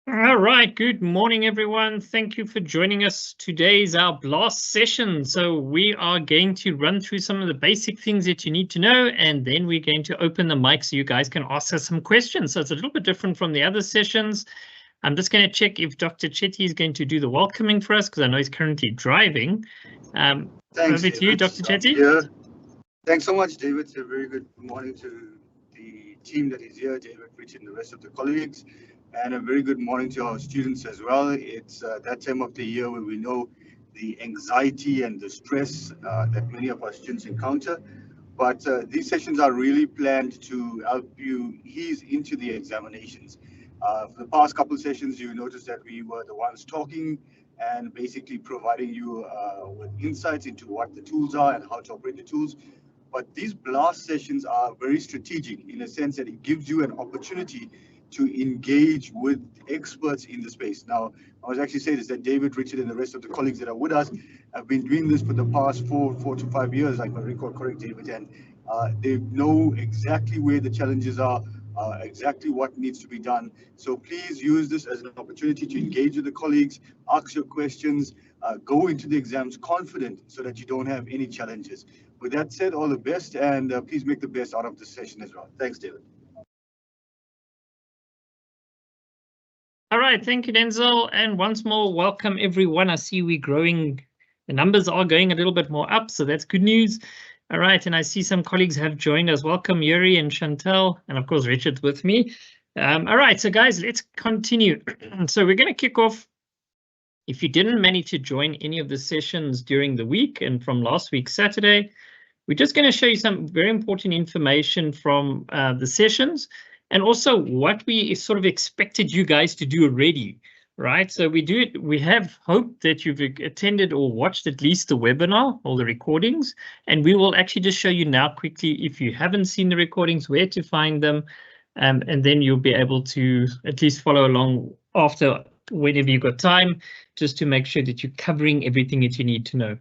All right, good morning, everyone. Thank you for joining us. Today is our blast session. So we are going to run through some of the basic things that you need to know, and then we're going to open the mic so you guys can ask us some questions. So it's a little bit different from the other sessions. I'm just going to check if Dr. Chetty is going to do the welcoming for us, because I know he's currently driving. Thanks, over to you, Dr. Chetty. Yeah. Thanks so much, David. A very good morning to the team that is here, David, Rich, and the rest of the colleagues. And a very good morning to our students as well. It's that time of the year where we know the anxiety and the stress that many of our students encounter. But these sessions are really planned to help you ease into the examinations. For the past couple of sessions, you noticed that we were the ones talking and basically providing you with insights into what the tools are and how to operate the tools. But these blast sessions are very strategic in a sense that it gives you an opportunity to engage with experts in the space. Now, I was actually saying this, that David, Richard, and the rest of the colleagues that are with us have been doing this for the past four to 5 years, like I recall correct, David, and they know exactly where the challenges are, exactly what needs to be done. So please use this as an opportunity to engage with the colleagues, ask your questions, go into the exams confident so that you don't have any challenges. With that said, all the best, and please make the best out of this session as well. Thanks, David. All right, thank you, Denzel. And once more, welcome everyone. I see we're growing. The numbers are going a little bit more up, so that's good news. All right, and I see some colleagues have joined us. Welcome, Yuri and Chantel, and of course, Richard's with me. All right, so guys, let's continue. So we're going to kick off. If you didn't manage to join any of the sessions during the week and from last week, Saturday, we're just going to show you some very important information from the sessions, and also what we sort of expected you guys to do already, right? So we have hoped that you've attended or watched at least the webinar or the recordings, and we will actually just show you now quickly, if you haven't seen the recordings, where to find them, and then you'll be able to at least follow along after, whenever you've got time, just to make sure that you're covering everything that you need to know.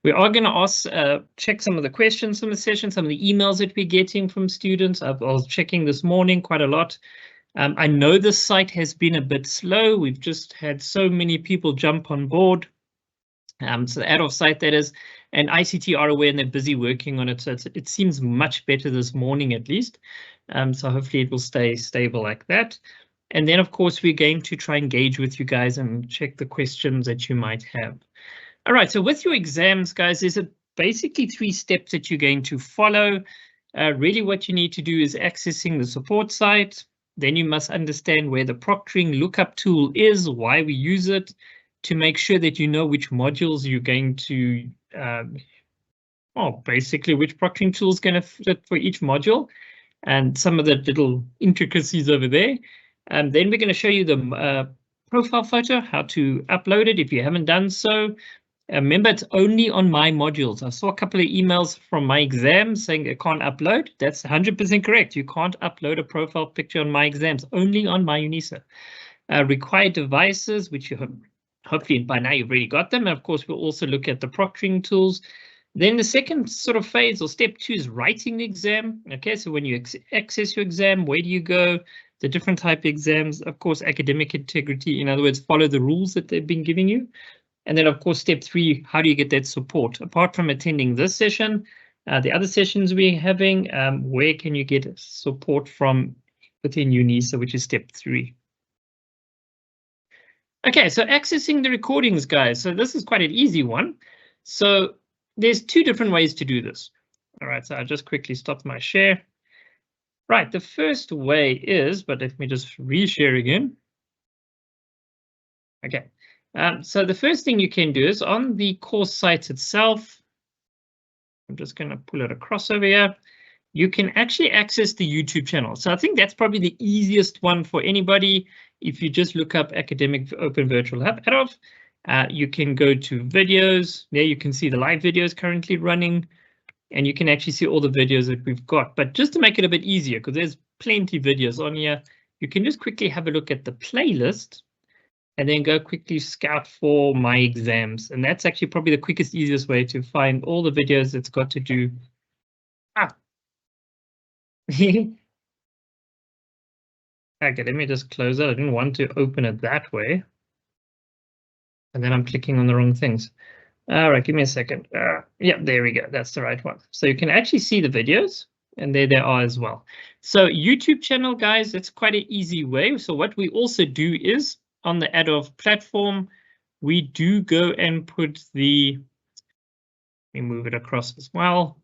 We are going to check some of the questions from the session, some of the emails that we're getting from students. I was checking this morning quite a lot. I know the site has been a bit slow. We've just had so many people jump on board. So the out-of site, that is, and ICT are aware and they're busy working on it. So it seems much better this morning at least. So hopefully it will stay stable like that. And then, of course, we're going to try and engage with you guys and check the questions that you might have. All right, so with your exams, guys, there's basically 3 steps that you're going to follow. Really what you need to do is accessing the support site. Then you must understand where the proctoring lookup tool is, why we use it, to make sure that you know which modules you're going to, basically which proctoring tool is going to fit for each module, and some of the little intricacies over there. And then we're going to show you the profile photo, how to upload it if you haven't done so. Remember, it's only on my modules. I saw a couple of emails from my exams saying I can't upload. That's 100% correct. You can't upload a profile picture on my exams, only on my UNISA. Required devices, which you hopefully by now you've already got them. And of course, we'll also look at the proctoring tools. Then the second sort of phase, or step 2, is writing the exam. Okay, so when you access your exam, where do you go? The different type of exams, of course, academic integrity. In other words, follow the rules that they've been giving you. And then, of course, step 3, how do you get that support? Apart from attending this session, the other sessions we're having, where can you get support from within UNISA, which is step 3. Okay, so accessing the recordings, guys. So this is quite an easy one. So there's 2 different ways to do this. All right, so I'll just quickly stop my share. Right, the first way is, but let me just reshare again. Okay. So the first thing you can do is on the course site itself. I'm just going to pull it across over here. You can actually access the YouTube channel. So I think that's probably the easiest one for anybody. If you just look up Academic Open Virtual Hub Adolf, you can go to videos. There you can see the live videos currently running, and you can actually see all the videos that we've got. But just to make it a bit easier, because there's plenty of videos on here, you can just quickly have a look at the playlist and then go quickly scout for my exams. And that's actually probably the quickest, easiest way to find all the videos that's got to do. Okay, let me just close it. I didn't want to open it that way. And then I'm clicking on the wrong things. All right, give me a second. Yeah, there we go. That's the right one. So you can actually see the videos, and there they are as well. So YouTube channel, guys, it's quite an easy way. So what we also do is on the Adobe platform, we do go and put the, let me move it across as well.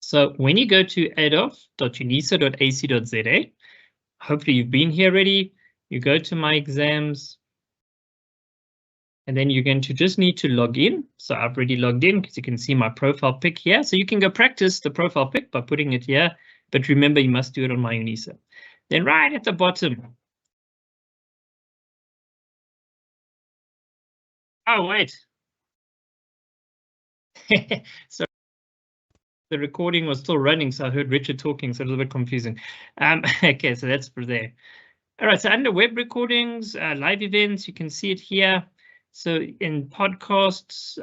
So when you go to adobe.unisa.ac.za, hopefully you've been here already, you go to My Exams, and then you're going to just need to log in. So I've already logged in because you can see my profile pic here. So you can go practice the profile pic by putting it here. But remember, you must do it on My Unisa. Then right at the bottom. Oh, wait. So the recording was still running, so I heard Richard talking, so a little bit confusing. Okay, so that's for there. All right, so under web recordings, live events, you can see it here. So in podcasts,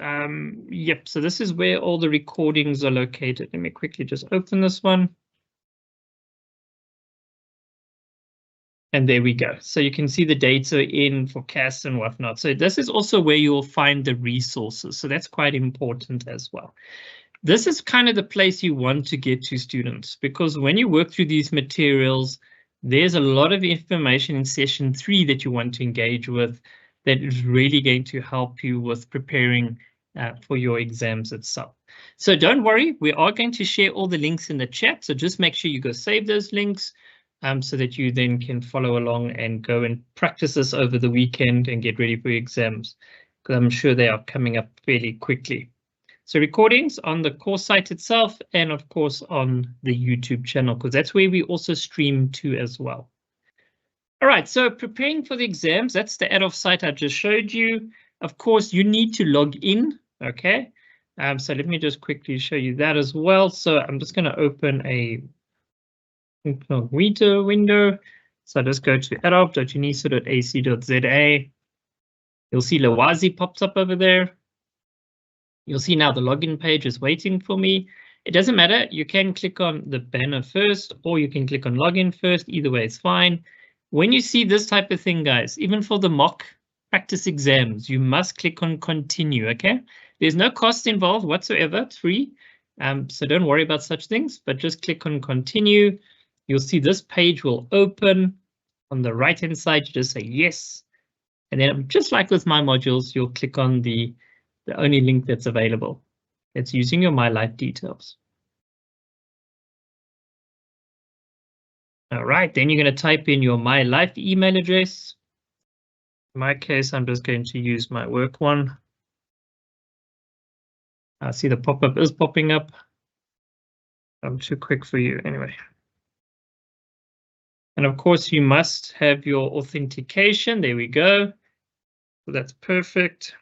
yep, so this is where all the recordings are located. Let me quickly just open this one. And there we go. So you can see the data in forecasts and whatnot. So this is also where you'll find the resources. So that's quite important as well. This is kind of the place you want to get to, students, because when you work through these materials, there's a lot of information in session 3 that you want to engage with that is really going to help you with preparing for your exams itself. So don't worry, we are going to share all the links in the chat. So just make sure you go save those links so that you then can follow along and go and practice this over the weekend and get ready for your exams, because I'm sure they are coming up fairly quickly. So recordings on the course site itself, and of course on the YouTube channel, because that's where we also stream to as well. All right, so preparing for the exams, that's the Adobe site I just showed you. Of course, you need to log in, okay? So let me just quickly show you that as well. So I'm just going to open a incognito window. So I just go to adobe.unisa.ac.za. You'll see Lawazi pops up over there. You'll see now the login page is waiting for me. It doesn't matter. You can click on the banner first, or you can click on login first. Either way, it's fine. When you see this type of thing, guys, even for the mock practice exams, you must click on continue, okay? There's no cost involved whatsoever. It's free. So don't worry about such things, but just click on continue. You'll see this page will open. On the right-hand side, you just say yes. And then just like with my modules, you'll click on the only link that's available. It's using your My Life details. All right, then you're going to type in your My Life email address. In my case, I'm just going to use my work one. I see the pop-up is popping up. I'm too quick for you anyway. And of course, you must have your authentication. There we go. So that's perfect.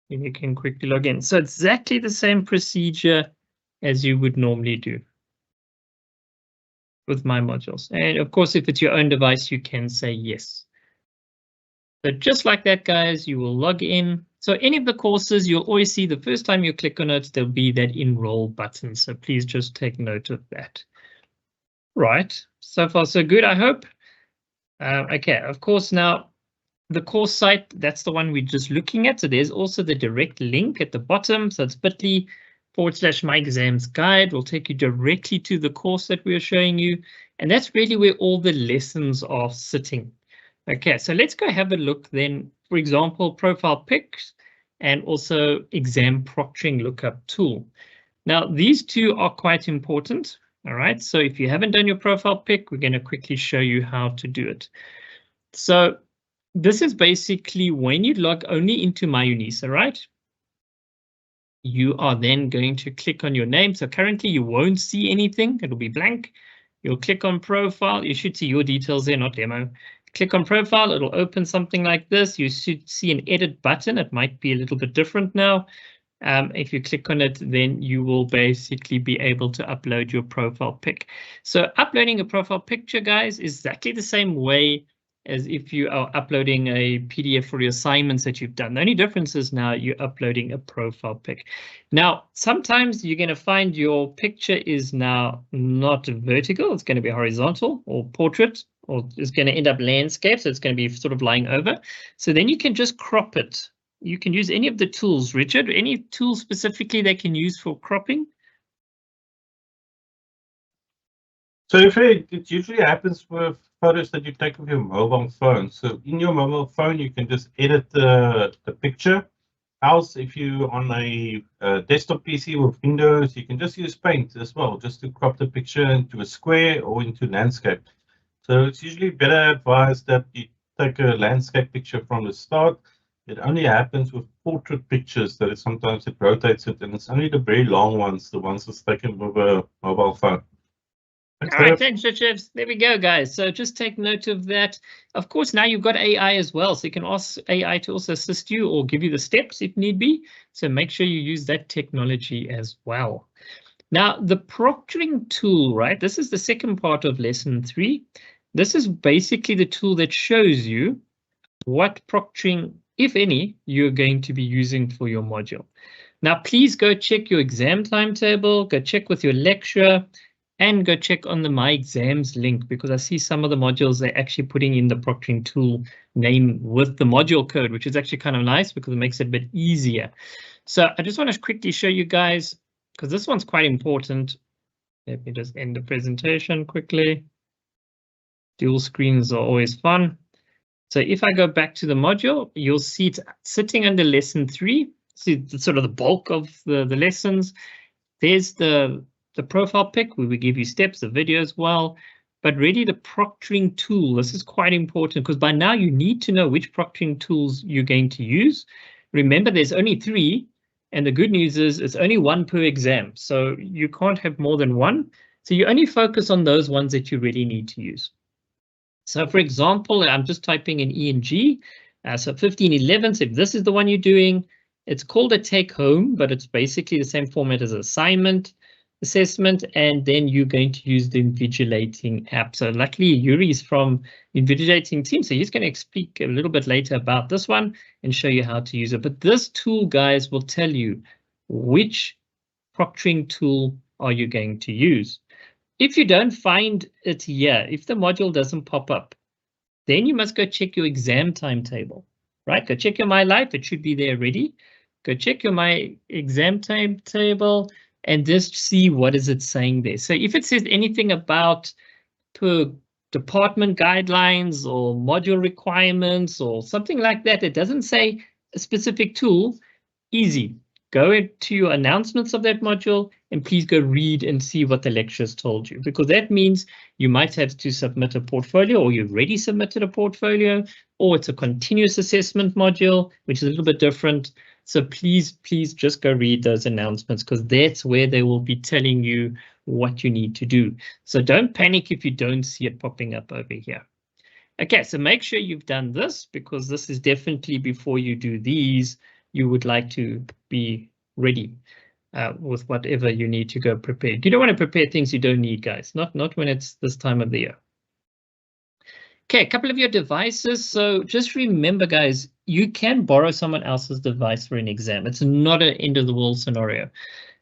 And you can quickly log in. So exactly the same procedure as you would normally do with my modules. And of course, if it's your own device, you can say yes. So just like that, guys, you will log in. So any of the courses, you'll always see the first time you click on it, there'll be that enroll button. So please just take note of that. Right, so far so good, I hope. Okay, of course, now the course site, that's the one we're just looking at. So there's also the direct link at the bottom. So it's bit.ly/myexamsguide will take you directly to the course that we're showing you. And that's really where all the lessons are sitting. Okay, so let's go have a look then, for example, profile pics and also exam proctoring lookup tool. Now, these two are quite important. All right, so if you haven't done your profile pic, we're going to quickly show you how to do it. So this is basically when you log only into My Unisa, right? You are then going to click on your name. So currently you won't see anything. It'll be blank. You'll click on profile. You should see your details there, not demo. Click on profile. It'll open something like this. You should see an edit button. It might be a little bit different now. If you click on it, then you will basically be able to upload your profile pic. So uploading a profile picture, guys, is exactly the same way as if you are uploading a PDF for your assignments that you've done. The only difference is now you're uploading a profile pic. Now, sometimes you're going to find your picture is now not vertical. It's going to be horizontal or portrait, or it's going to end up landscape. So it's going to be sort of lying over. So then you can just crop it. You can use any of the tools. Richard, any tool specifically they can use for cropping? So it usually happens with photos that you take with your mobile phone. So in your mobile phone, you can just edit the picture. Else, if you're on a desktop PC with Windows, you can just use Paint as well, just to crop the picture into a square or into landscape. So it's usually better advised that you take a landscape picture from the start. It only happens with portrait pictures that sometimes it rotates it, and it's only the very long ones, the ones that's taken with a mobile phone. All right, thanks, Richard. There we go, guys. So just take note of that. Of course, now you've got AI as well, so you can ask AI to also assist you or give you the steps if need be. So make sure you use that technology as well. Now, the proctoring tool, right? This is the second part of lesson 3. This is basically the tool that shows you what proctoring, if any, you're going to be using for your module. Now, please go check your exam timetable, go check with your lecturer, and go check on the My Exams link, because I see some of the modules they're actually putting in the proctoring tool name with the module code, which is actually kind of nice because it makes it a bit easier. So I just want to quickly show you guys, because this one's quite important. Let me just end the presentation quickly. Dual screens are always fun. So if I go back to the module, you'll see it's sitting under lesson 3. See the sort of the bulk of the lessons. There's the profile pic where we give you steps, the video as well, but really the proctoring tool. This is quite important because by now you need to know which proctoring tools you're going to use. Remember, there's only 3, and the good news is it's only 1 per exam, so you can't have more than 1. So you only focus on those ones that you really need to use. So for example, I'm just typing in ENG, so 1511, so if this is the one you're doing, it's called a take home, but it's basically the same format as assignment, assessment, and then you're going to use the invigilating app. So luckily Yuri's from the invigilating team, so he's going to speak a little bit later about this one and show you how to use it. But this tool, guys, will tell you which proctoring tool are you going to use. If you don't find it here, if the module doesn't pop up, then you must go check your exam timetable, right? Go check your My Life, it should be there already. Go check your My Exam timetable and just see what is it saying there. So if it says anything about per department guidelines or module requirements or something like that, it doesn't say a specific tool, easy. Go to your announcements of that module and please go read and see what the lecturers told you, because that means you might have to submit a portfolio, or you've already submitted a portfolio, or it's a continuous assessment module, which is a little bit different. So please just go read those announcements, because that's where they will be telling you what you need to do. So don't panic if you don't see it popping up over here. Okay, so make sure you've done this, because this is definitely before you do these, you would like to be ready with whatever you need to go prepare. You don't want to prepare things you don't need, guys, not when it's this time of the year. Okay, a couple of your devices. So just remember, guys, you can borrow someone else's device for an exam. It's not an end of the world scenario.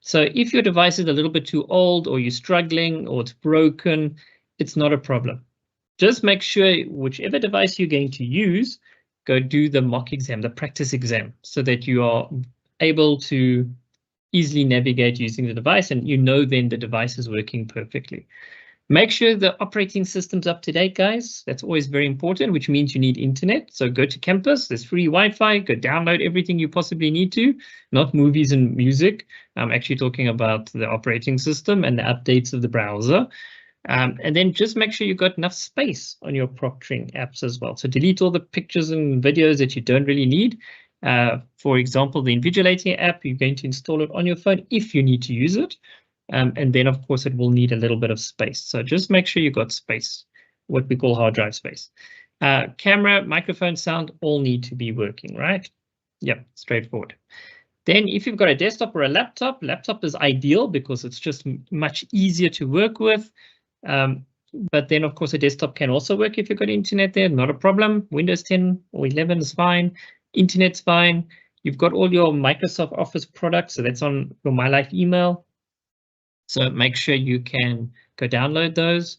So if your device is a little bit too old, or you're struggling, or it's broken, it's not a problem. Just make sure whichever device you're going to use, go do the mock exam, the practice exam, so that you are able to easily navigate using the device, and you know then the device is working perfectly. Make sure the operating system's up to date, guys. That's always very important, which means you need internet. So go to campus, there's free Wi-Fi, go download everything you possibly need to, not movies and music. I'm actually talking about the operating system and the updates of the browser. And then just make sure you've got enough space on your proctoring apps as well. So delete all the pictures and videos that you don't really need. For example, the Invigilating app, you're going to install it on your phone if you need to use it. And then, of course, it will need a little bit of space. So just make sure you've got space, what we call hard drive space. Camera, microphone, sound all need to be working, right? Yep, straightforward. Then if you've got a desktop or a laptop is ideal because it's just much easier to work with. But then, of course, a desktop can also work if you've got internet there, not a problem. Windows 10 or 11 is fine. Internet's fine. You've got all your Microsoft Office products, so that's on your My Life email. So make sure you can go download those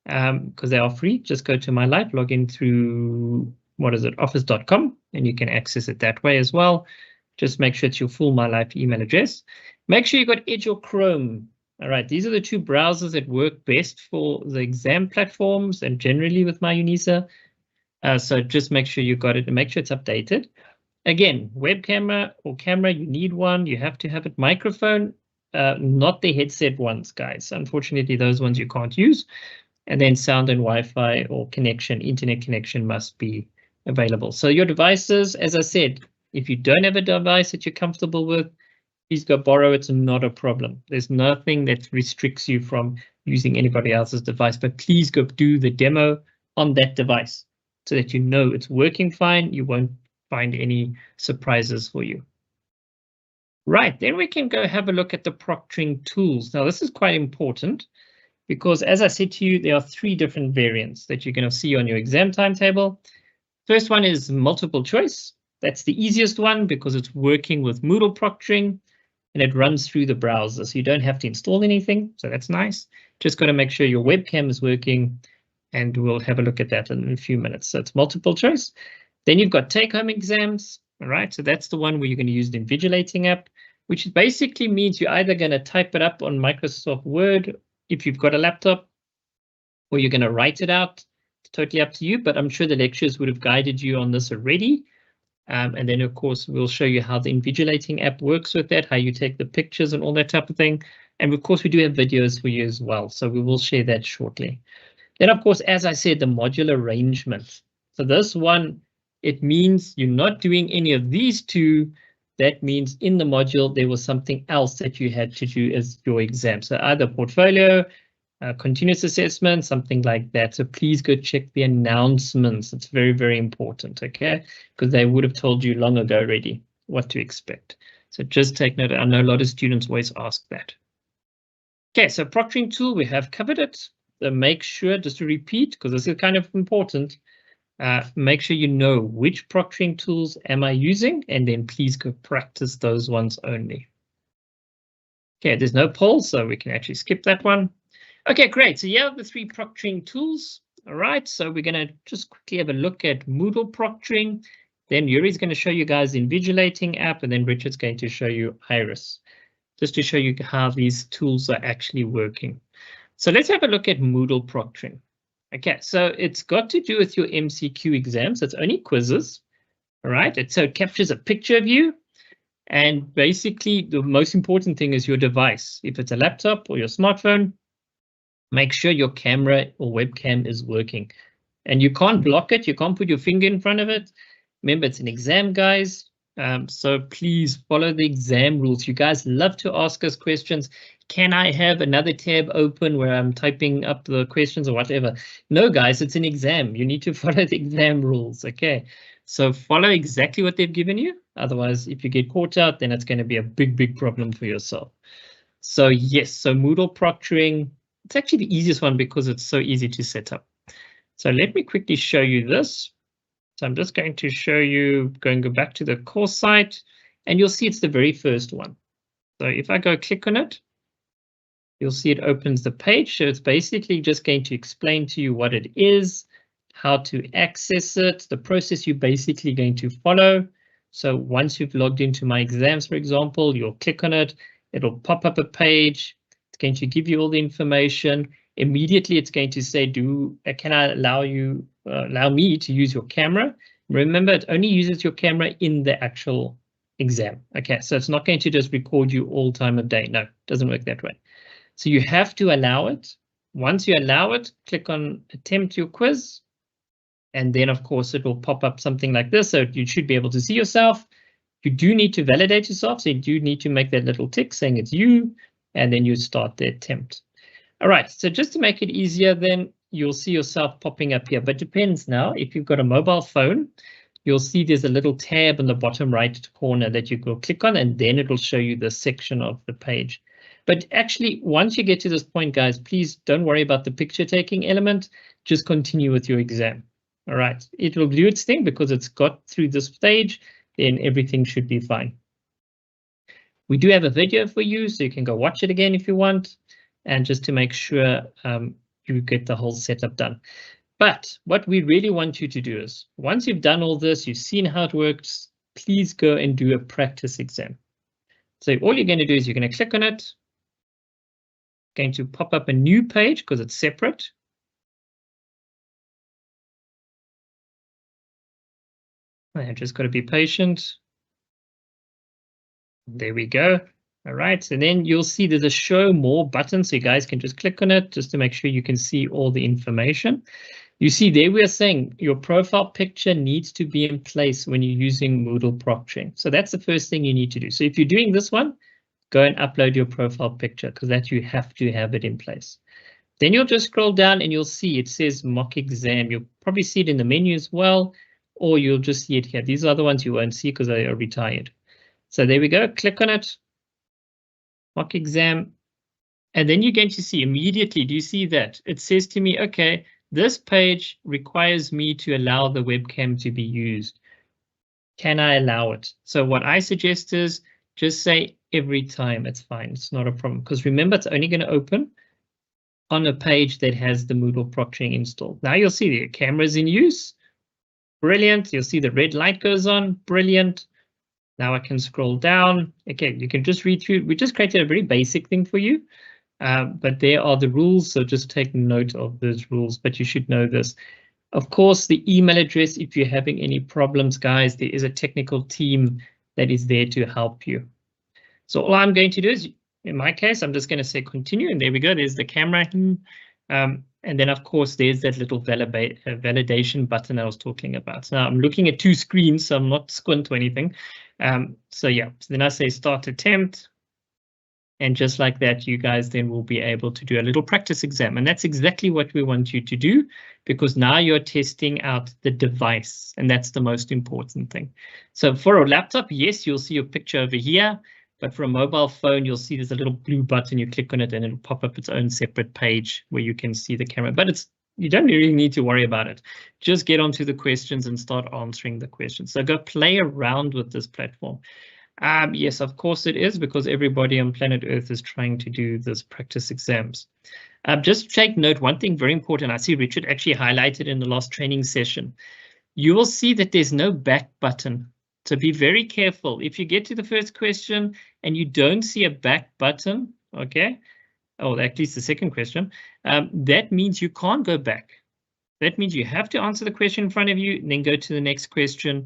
because they are free. Just go to My Life, log in through, office.com, and you can access it that way as well. Just make sure it's your full My Life email address. Make sure you got Edge or Chrome. All right, these are the two browsers that work best for the exam platforms and generally with MyUnisa. So just make sure you got it and make sure it's updated. Again, web camera or camera, you need one. You have to have it. Microphone, not the headset ones, guys. Unfortunately, those ones you can't use. And then sound and Wi-Fi or connection, internet connection must be available. So your devices, as I said, if you don't have a device that you're comfortable with, please go borrow. It's not a problem. There's nothing that restricts you from using anybody else's device, but please go do the demo on that device so that you know it's working fine. You won't find any surprises for you. Right, then we can go have a look at the proctoring tools. Now, this is quite important because, as I said to you, there are 3 different variants that you're going to see on your exam timetable. First one is multiple choice. That's the easiest one because it's working with Moodle proctoring and it runs through the browser. So you don't have to install anything. So that's nice. Just got to make sure your webcam is working, and we'll have a look at that in a few minutes. So it's multiple choice. Then you've got take-home exams. All right, so that's the one where you're going to use the Invigilating app, which basically means you're either going to type it up on Microsoft Word if you've got a laptop, or you're going to write it out. It's totally up to you, but I'm sure the lecturers would have guided you on this already. And then, of course, we'll show you how the Invigilating app works with that, how you take the pictures and all that type of thing. And of course, we do have videos for you as well, so we will share that shortly. Then, of course, as I said, the module arrangement. So this one, it means you're not doing any of these 2. That means in the module, there was something else that you had to do as your exam. So either portfolio, continuous assessment, something like that. So please go check the announcements. It's very, very important, okay? Because they would have told you long ago already what to expect. So just take note. I know a lot of students always ask that. Okay, so proctoring tool, we have covered it. So make sure, just to repeat, because this is kind of important, make sure you know which proctoring tools am I using, and then please go practice those ones only. Okay, there's no poll, so we can actually skip that one. Okay, great. So you have the 3 proctoring tools. All right, so we're going to just quickly have a look at Moodle proctoring. Then Yuri's going to show you guys the Invigilating app, and then Richard's going to show you Iris, just to show you how these tools are actually working. So let's have a look at Moodle proctoring. Okay, so it's got to do with your MCQ exams. It's only quizzes. All right, so it captures a picture of you. And basically, the most important thing is your device. If it's a laptop or your smartphone, make sure your camera or webcam is working. And you can't block it. You can't put your finger in front of it. Remember, it's an exam, guys. So please follow the exam rules. You guys love to ask us questions. Can I have another tab open where I'm typing up the questions or whatever? No, guys, it's an exam. You need to follow the exam rules, okay? So follow exactly what they've given you. Otherwise, if you get caught out, then it's going to be a big, big problem for yourself. So yes, so Moodle proctoring, it's actually the easiest one because it's so easy to set up. So let me quickly show you this. So I'm just going to show you, go back to the course site, and you'll see it's the very first one. So if I go click on it, you'll see it opens the page. So it's basically just going to explain to you what it is, how to access it, the process you're basically going to follow. So once you've logged into My Exams, for example, you'll click on it, it'll pop up a page. It's going to give you all the information. Immediately, it's going to say, can I allow me to use your camera? Remember, it only uses your camera in the actual exam. Okay, so it's not going to just record you all time of day. No, it doesn't work that way. So you have to allow it. Once you allow it, click on attempt your quiz. And then, of course, it will pop up something like this. So you should be able to see yourself. You do need to validate yourself. So you do need to make that little tick saying it's you, and then you start the attempt. All right, so just to make it easier, then you'll see yourself popping up here. But it depends now. If you've got a mobile phone, you'll see there's a little tab in the bottom right corner that you go click on, and then it will show you the section of the page. But actually, once you get to this point, guys, please don't worry about the picture taking element. Just continue with your exam. All right, it will do its thing because it's got through this stage, then everything should be fine. We do have a video for you, so you can go watch it again if you want, and just to make sure you get the whole setup done. But what we really want you to do is, once you've done all this, you've seen how it works, please go and do a practice exam. So all you're going to do is you're going to click on it, going to pop up a new page because it's separate. I just got to be patient. There we go. All right, so then you'll see there's a show more button, so you guys can just click on it just to make sure you can see all the information. You see there we are saying your profile picture needs to be in place when you're using Moodle proctoring. So that's the first thing you need to do. So if you're doing this one, go and upload your profile picture because that you have to have it in place. Then you'll just scroll down and you'll see it says mock exam. You'll probably see it in the menu as well, or you'll just see it here. These are the ones you won't see because they are retired. So there we go. Click on it. Mock exam. And then you're going to see immediately, do you see that? It says to me, okay, this page requires me to allow the webcam to be used. Can I allow it? So what I suggest is just say every time. It's fine. It's not a problem. Because remember, it's only going to open on a page that has the Moodle proctoring installed. Now you'll see the camera's in use. Brilliant. You'll see the red light goes on. Brilliant. Now I can scroll down. Okay, you can just read through. We just created a very basic thing for you, but there are the rules. So just take note of those rules, but you should know this. Of course, the email address, if you're having any problems, guys, there is a technical team that is there to help you. So all I'm going to do is, in my case, I'm just going to say continue. And there we go. There's the camera. And then, of course, there's that little validation button I was talking about. So now I'm looking at two screens, so I'm not squint or anything. So yeah, so then I say start attempt. And just like that, you guys then will be able to do a little practice exam. And that's exactly what we want you to do, because now you're testing out the device. And that's the most important thing. So for a laptop, yes, you'll see your picture over here. But for a mobile phone, you'll see there's a little blue button. You click on it and it'll pop up its own separate page where you can see the camera. But you don't really need to worry about it. Just get onto the questions and start answering the questions. So go play around with this platform. Yes, of course it is, because everybody on planet Earth is trying to do this practice exams. Just take note, one thing very important. I see Richard actually highlighted in the last training session. You will see that there's no back button. So be very careful. If you get to the first question and you don't see a back button, okay, oh, at least the second question, that means you can't go back. That means you have to answer the question in front of you and then go to the next question.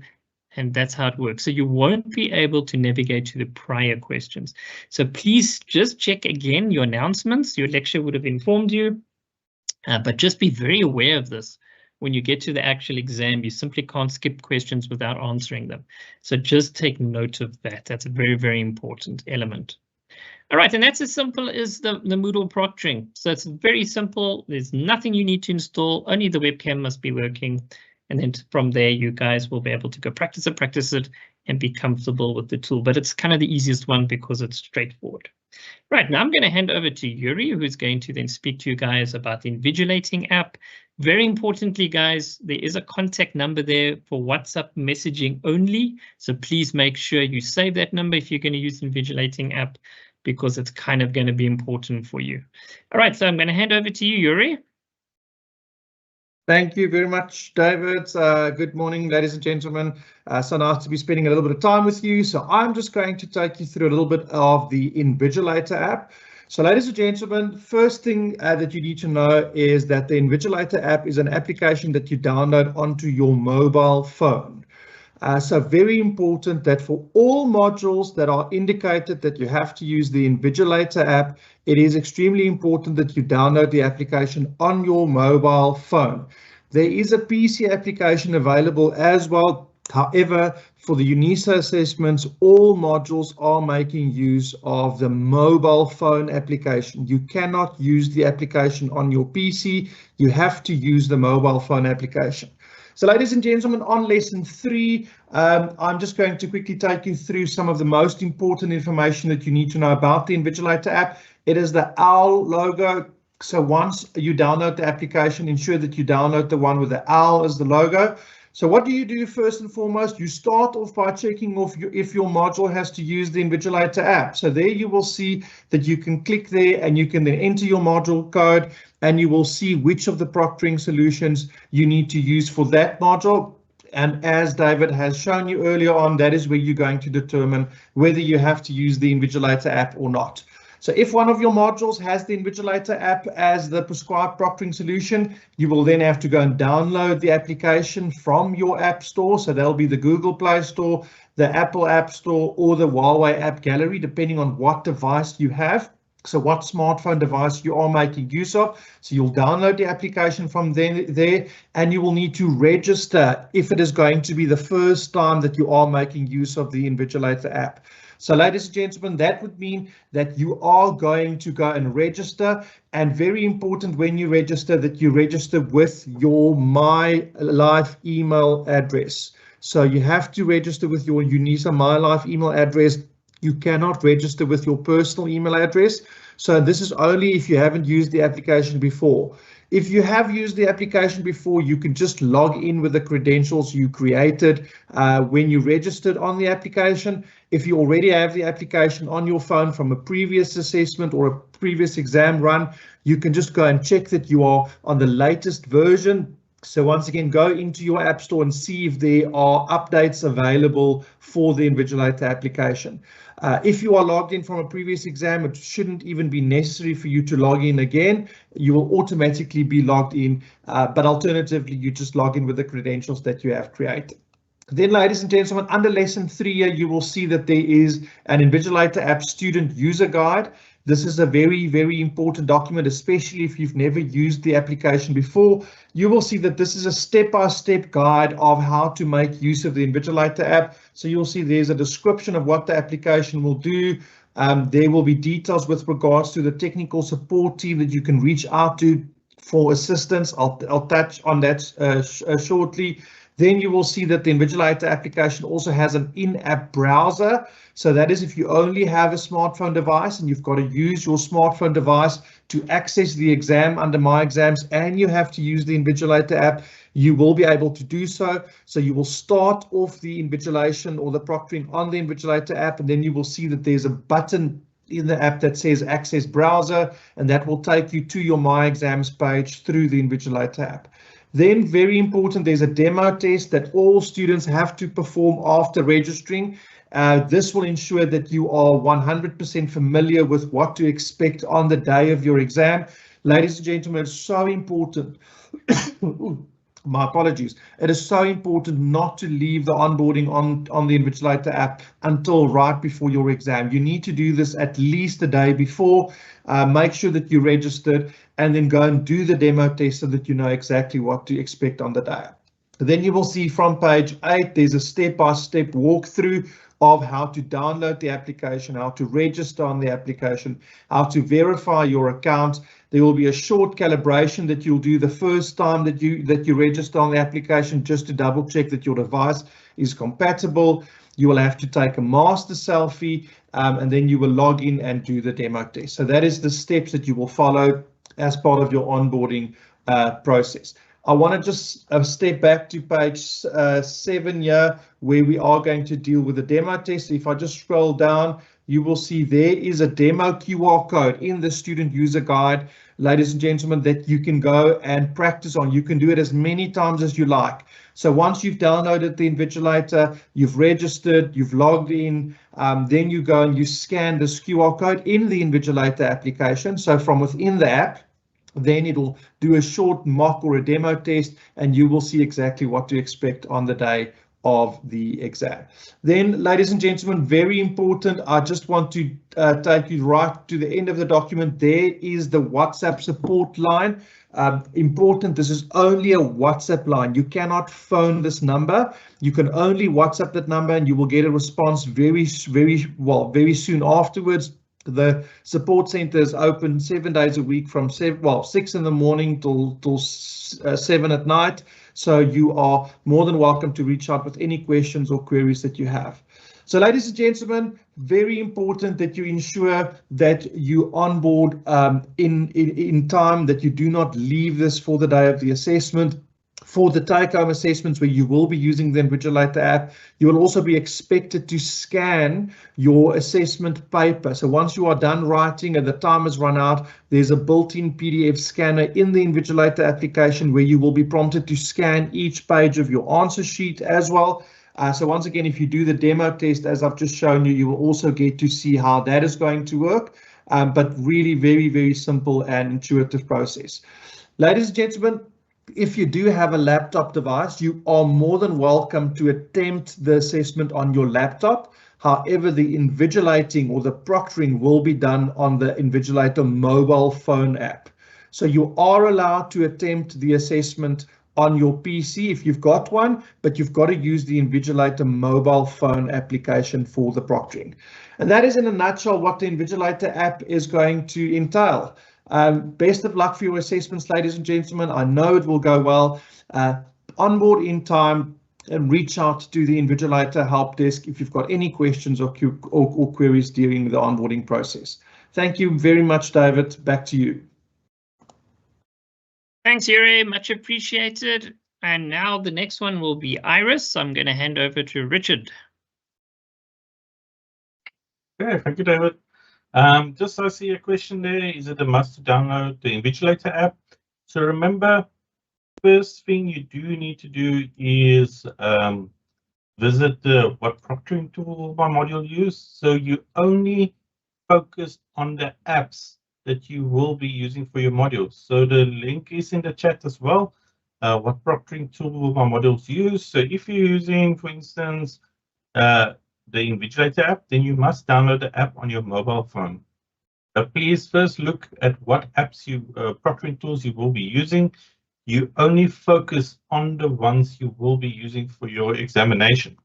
And that's how it works. So you won't be able to navigate to the prior questions. So please just check again your announcements. Your lecture would have informed you, but just be very aware of this. When you get to the actual exam, you simply can't skip questions without answering them. So just take note of that. That's a very, very important element. All right, and that's as simple as the Moodle proctoring. So it's very simple. There's nothing you need to install. Only the webcam must be working. And then from there, you guys will be able to go practice it, and be comfortable with the tool. But it's kind of the easiest one because it's straightforward. Right, now I'm going to hand over to Yuri, who's going to then speak to you guys about the Invigilating app. Very importantly, guys, there is a contact number there for WhatsApp messaging only. So please make sure you save that number if you're going to use the Invigilating app, because it's kind of going to be important for you. All right, so I'm going to hand over to you, Yuri. Thank you very much, David. Good morning, ladies and gentlemen. So nice to be spending a little bit of time with you. So I'm just going to take you through a little bit of the Invigilator app. So ladies and gentlemen, first thing that you need to know is that the Invigilator app is an application that you download onto your mobile phone. So very important that for all modules that are indicated that you have to use the Invigilator app, it is extremely important that you download the application on your mobile phone. There is a PC application available as well. However, for the UNISA assessments, all modules are making use of the mobile phone application. You cannot use the application on your PC. You have to use the mobile phone application. So ladies and gentlemen, on lesson 3, I'm just going to quickly take you through some of the most important information that you need to know about the Invigilator app. It is the OWL logo. So once you download the application, ensure that you download the one with the OWL as the logo. So what do you do first and foremost? You start off by checking off if your module has to use the Invigilator app. So there you will see that you can click there and you can then enter your module code and you will see which of the proctoring solutions you need to use for that module. And as David has shown you earlier on, that is where you're going to determine whether you have to use the Invigilator app or not. So if one of your modules has the Invigilator app as the prescribed proctoring solution, you will then have to go and download the application from your app store. So that'll be the Google Play Store, the Apple App Store, or the Huawei App Gallery, depending on what device you have. So what smartphone device you are making use of. So you'll download the application from there and you will need to register if it is going to be the first time that you are making use of the Invigilator app. So ladies and gentlemen, that would mean that you are going to go and register, and very important when you register that you register with your MyLife email address. So you have to register with your UNISA MyLife email address. You cannot register with your personal email address. So this is only if you haven't used the application before. If you have used the application before, you can just log in with the credentials you created when you registered on the application. If you already have the application on your phone from a previous assessment or a previous exam run, you can just go and check that you are on the latest version. So once again, go into your app store and see if there are updates available for the Invigilator application. If you are logged in from a previous exam, it shouldn't even be necessary for you to log in again. You will automatically be logged in, but alternatively, you just log in with the credentials that you have created. Then, ladies and gentlemen, under lesson 3 here, you will see that there is an Invigilator app student user guide. This is a very, very important document, especially if you've never used the application before. You will see that this is a step-by-step guide of how to make use of the Invigilator app. So you'll see there's a description of what the application will do. There will be details with regards to the technical support team that you can reach out to for assistance. I'll touch on that shortly. Then you will see that the Invigilator application also has an in-app browser. So that is if you only have a smartphone device and you've got to use your smartphone device to access the exam under My Exams, and you have to use the Invigilator app, you will be able to do so. So you will start off the invigilation or the proctoring on the Invigilator app, and then you will see that there's a button in the app that says Access Browser, and that will take you to your My Exams page through the Invigilator app. Then, very important, there's a demo test that all students have to perform after registering. This will ensure that you are 100% familiar with what to expect on the day of your exam. Ladies and gentlemen, it's so important. My apologies. It is so important not to leave the onboarding on the Invigilator app until right before your exam. You need to do this at least a day before. Make sure that you registered and then go and do the demo test so that you know exactly what to expect on the day. Then you will see from page 8, there's a step-by-step walkthrough of how to download the application, how to register on the application, how to verify your account. There will be a short calibration that you'll do the first time that you register on the application, just to double check that your device is compatible. You will have to take a master selfie and then you will log in and do the demo test. So that is the steps that you will follow as part of your onboarding process. I want to just step back to page 7 here, where we are going to deal with the demo test. If I just scroll down, you will see there is a demo QR code in the student user guide, ladies and gentlemen, that you can go and practice on. You can do it as many times as you like. So once you've downloaded the Invigilator, you've registered, you've logged in, then you go and you scan this QR code in the Invigilator application. So from within the app, then it'll do a short mock or a demo test, and you will see exactly what to expect on the day of the exam. Then, ladies and gentlemen, very important, I just want to take you right to the end of the document. There is the WhatsApp support line. Important, this is only a WhatsApp line. You cannot phone this number. You can only WhatsApp that number, and you will get a response very soon afterwards. The support center is open 7 days a week from 6 in the morning till 7 at night. So you are more than welcome to reach out with any questions or queries that you have. So ladies and gentlemen, very important that you ensure that you onboard in time, that you do not leave this for the day of the assessment. For the take-home assessments where you will be using the Invigilator app, you will also be expected to scan your assessment paper. So once you are done writing and the time has run out, there's a built-in PDF scanner in the Invigilator application where you will be prompted to scan each page of your answer sheet as well. So once again, if you do the demo test, as I've just shown you, you will also get to see how that is going to work. But really very, very simple and intuitive process. Ladies and gentlemen, if you do have a laptop device, you are more than welcome to attempt the assessment on your laptop. However, the invigilating or the proctoring will be done on the Invigilator mobile phone app. So you are allowed to attempt the assessment on your PC if you've got one, but you've got to use the Invigilator mobile phone application for the proctoring. And that is in a nutshell what the Invigilator app is going to entail. Best of luck for your assessments, ladies and gentlemen. I know it will go well. Onboard in time and reach out to the Invigilator help desk if you've got any questions or queries during the onboarding process. Thank you very much, David. Back to you. Thanks, Yuri. Much appreciated. And now the next one will be Iris. I'm going to hand over to Richard. Okay, thank you, David. Just I see a question there. Is it a must to download the Invigilator app? So remember, first thing you do need to do is visit the what proctoring tool my module use. So you only focus on the apps that you will be using for your modules. So the link is in the chat as well. What proctoring tool my modules use. So if you're using, for instance, the Invigilator app, then you must download the app on your mobile phone. Please first look at what apps proctoring tools you will be using. You only focus on the ones you will be using for your examination.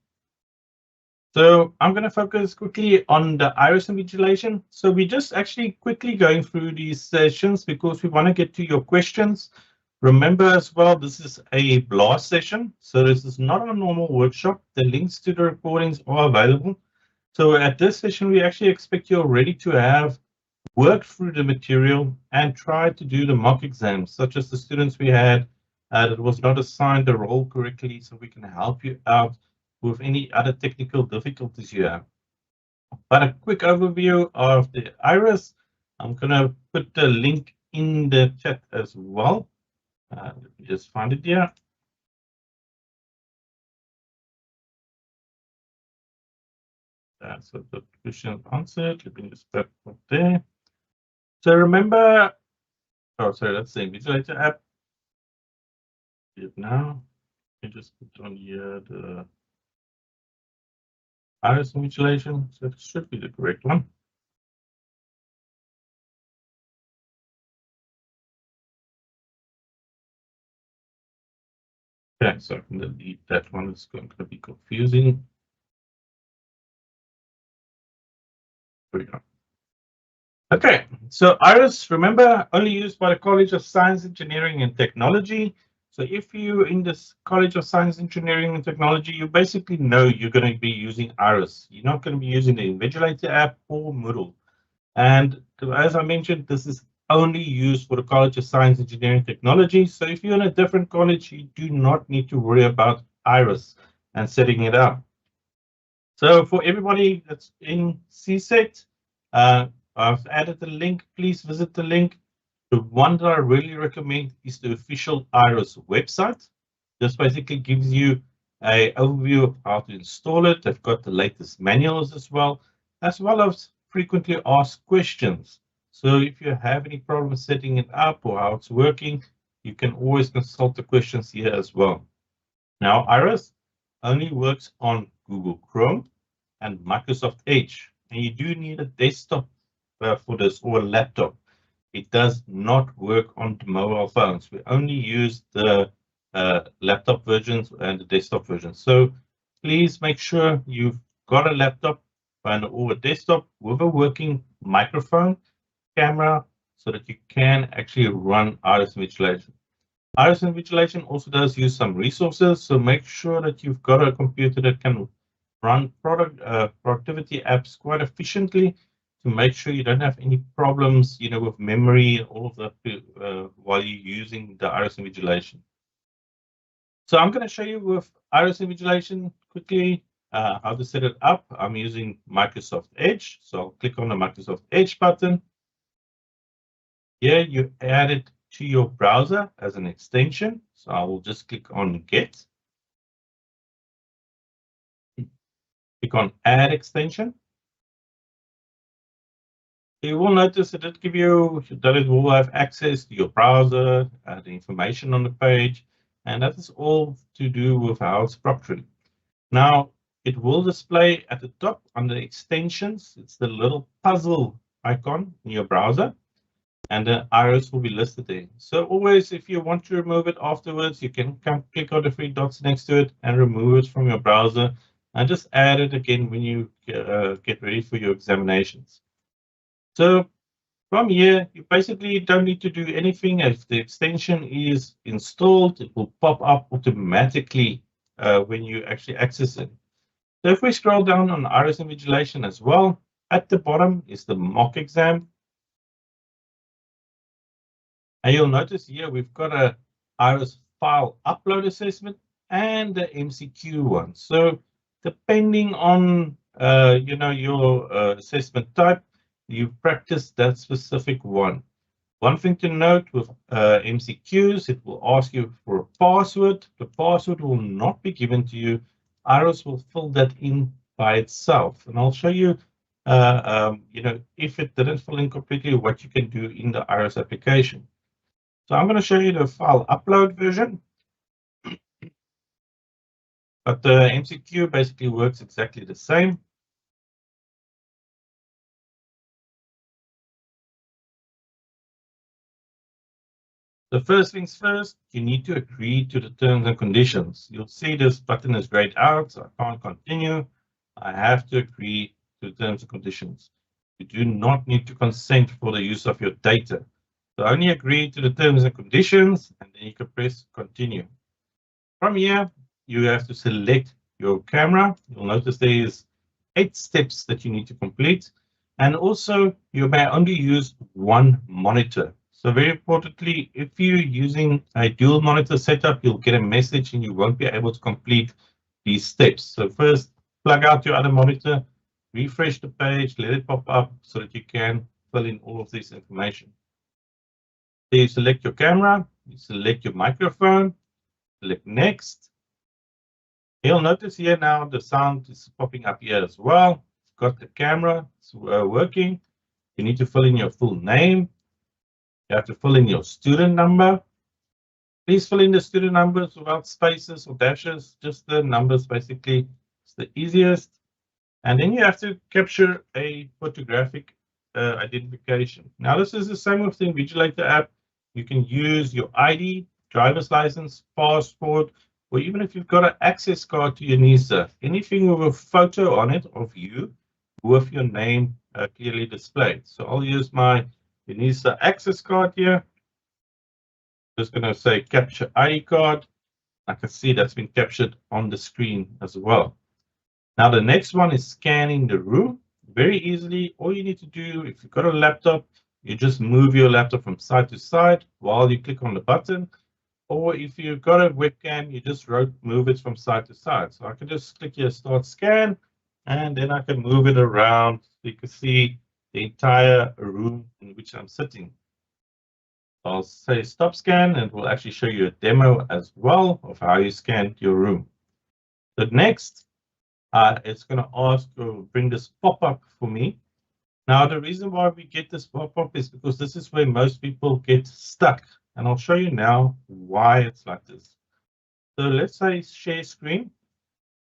So I'm going to focus quickly on the Iris invigilation. So we're just actually quickly going through these sessions because we want to get to your questions. Remember as well, this is a blast session. So this is not a normal workshop. The links to the recordings are available. So at this session, we actually expect you already to have worked through the material and tried to do the mock exams, such as the students we had that was not assigned the role correctly, so we can help you out with any other technical difficulties you have. But a quick overview of the Iris. I'm going to put the link in the chat as well. Let me just find it here. So the question answered. Let me just put it there. So remember, oh, sorry, that's the Invigilator app. It now. You just put on here the Iris invigilation. So it should be the correct one. Okay, so I can delete that one. It's going to be confusing. There we go. Okay, so Iris, remember, only used by the College of Science, Engineering and Technology. So if you're in this College of Science, Engineering and Technology, you basically know you're going to be using Iris. You're not going to be using the Invigilator app or Moodle. And as I mentioned, this is only used for the College of Science, Engineering and Technology. So if you're in a different college, you do not need to worry about Iris and setting it up. So for everybody that's in CSET, I've added the link. Please visit the link. The one that I really recommend is the official Iris website. This basically gives you an overview of how to install it. They've got the latest manuals as well as frequently asked questions. So if you have any problems setting it up or how it's working, you can always consult the questions here as well. Now, Iris only works on Google Chrome and Microsoft Edge, and you do need a desktop for this or a laptop. It does not work on the mobile phones. We only use the laptop versions and the desktop versions. So please make sure you've got a laptop or a desktop with a working microphone, camera, so that you can actually run Iris invigilation. Iris Invigilation also does use some resources, so make sure that you've got a computer that can run productivity apps quite efficiently to make sure you don't have any problems, with memory and all of that while you're using the Iris Invigilation. So I'm going to show you with Iris Invigilation quickly how to set it up. I'm using Microsoft Edge, so I'll click on the Microsoft Edge button. Here you add it to your browser as an extension, so I will just click on Get. Click on Add Extension. You will notice that it gives you that it will have access to your browser, the information on the page, and that is all to do with how it's proctoring. Now, it will display at the top under extensions. It's the little puzzle icon in your browser, and the Iris will be listed there. So always, if you want to remove it afterwards, you can click on the three dots next to it and remove it from your browser, and just add it again when you get ready for your examinations. So from here, you basically don't need to do anything. If the extension is installed, it will pop up automatically when you actually access it. So if we scroll down on Iris Invigilation as well, at the bottom is the mock exam. And you'll notice here we've got a Iris file upload assessment and the MCQ one. So depending on your assessment type, you practice that specific one. One thing to note with MCQs, it will ask you for a password. The password will not be given to you. Iris will fill that in by itself. And I'll show you, if it didn't fill in completely, what you can do in the Iris application. So I'm going to show you the file upload version. But the MCQ basically works exactly the same. The first things first, you need to agree to the terms and conditions. You'll see this button is grayed out, so I can't continue. I have to agree to the terms and conditions. You do not need to consent for the use of your data. So only agree to the terms and conditions, and then you can press continue. From here, you have to select your camera. You'll notice there is 8 steps that you need to complete. And also, you may only use one monitor. So very importantly, if you're using a dual monitor setup, you'll get a message and you won't be able to complete these steps. So first, plug out your other monitor, refresh the page, let it pop up so that you can fill in all of this information. So you select your camera, you select your microphone, select next. You'll notice here now the sound is popping up here as well. It's got the camera, it's working. You need to fill in your full name. You have to fill in your student number. Please fill in the student numbers without spaces or dashes, just the numbers basically. It's the easiest. And then you have to capture a photographic identification. Now, this is the same with the Invigilator app. You can use your ID, driver's license, passport, or even if you've got an access card to your NISA, anything with a photo on it of you with your name clearly displayed. So I'll use my NISA access card here. Just going to say capture ID card. I can see that's been captured on the screen as well. Now the next one is scanning the room. Very easily, all you need to do, if you've got a laptop, you just move your laptop from side to side while you click on the button. Or if you've got a webcam, you just move it from side to side. So I can just click here, start scan, and then I can move it around so you can see the entire room in which I'm sitting. I'll say stop scan, and we'll actually show you a demo as well of how you scan your room. So next, it's going to ask to bring this pop-up for me. Now, the reason why we get this pop-up is because this is where most people get stuck. And I'll show you now why it's like this. So let's say share screen.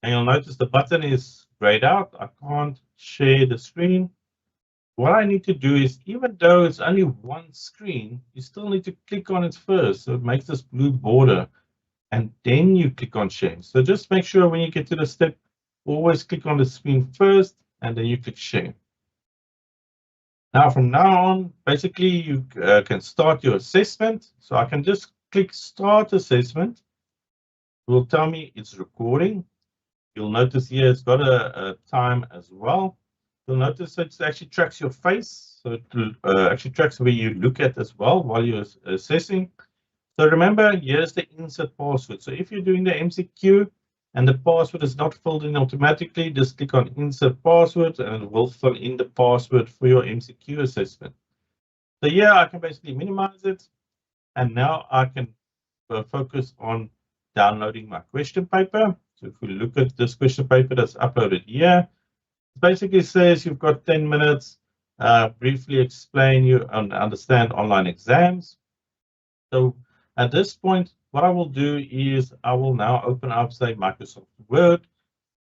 And you'll notice the button is grayed out. I can't share the screen. What I need to do is, even though it's only one screen, you still need to click on it first. So it makes this blue border. And then you click on share. So just make sure when you get to the step, always click on the screen first, and then you click share. Now, from now on, basically, you can start your assessment. So I can just click Start Assessment, it will tell me it's recording. You'll notice here it's got a time as well. You'll notice it actually tracks your face, so it actually tracks where you look at as well while you're assessing. So remember, here's the insert password. So if you're doing the MCQ and the password is not filled in automatically, just click on insert password and it will fill in the password for your MCQ assessment. So yeah, I can basically minimize it. And now I can focus on downloading my question paper. So if we look at this question paper that's uploaded here, it basically says you've got 10 minutes, briefly explain you and understand online exams. So at this point, what I will do is I will now open up, say, Microsoft Word,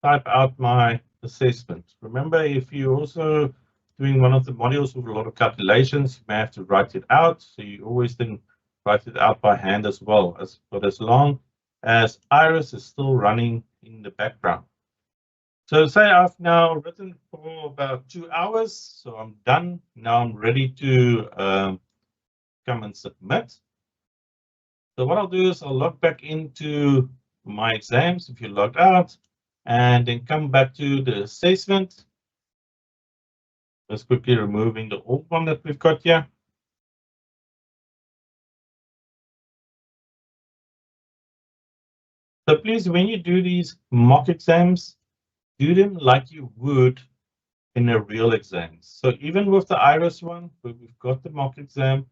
type out my assessment. Remember, if you're also doing one of the modules with a lot of calculations, you may have to write it out. So you always then write it out by hand as well, but as long as Iris is still running in the background. So say I've now written for about 2 hours, so I'm done. Now I'm ready to come and submit. So what I'll do is I'll log back into my exams if you logged out, and then come back to the assessment. Just quickly removing the old one that we've got here. So please, when you do these mock exams, do them like you would in a real exam. So even with the IRIS one, where we've got the mock exam,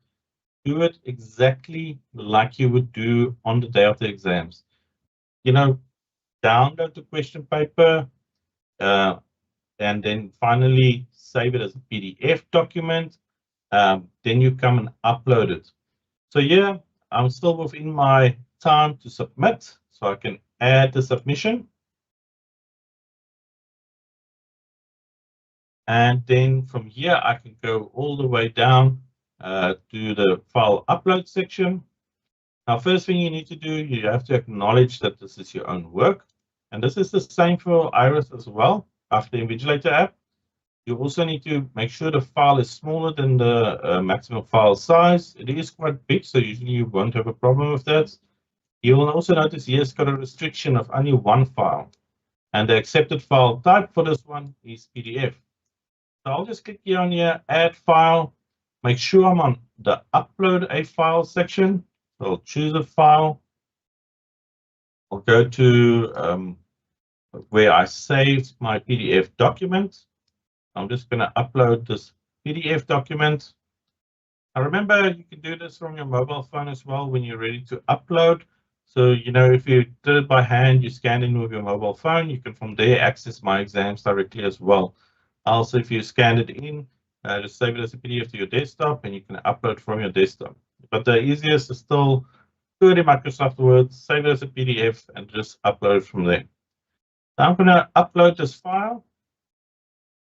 do it exactly like you would do on the day of the exams. You know, download the question paper, and then finally save it as a PDF document. Then you come and upload it. So here, I'm still within my time to submit, so I can add the submission. And then from here, I can go all the way down to the file upload section. Now, first thing you need to do, you have to acknowledge that this is your own work. And this is the same for Iris as well, after the Invigilator app. You also need to make sure the file is smaller than the maximum file size. It is quite big, so usually you won't have a problem with that. You will also notice here it's got a restriction of only one file. And the accepted file type for this one is PDF. So I'll just click here on here, add file, make sure I'm on the upload a file section. So I'll choose a file. I'll go to where I saved my PDF document. I'm just going to upload this PDF document. Now remember, you can do this from your mobile phone as well when you're ready to upload. So, you know, if you did it by hand, you scan in with your mobile phone, you can from there access my exams directly as well. Also, if you scan it in, just save it as a PDF to your desktop and you can upload from your desktop. But the easiest is still do it in Microsoft Word, save it as a PDF and just upload it from there. Now I'm going to upload this file.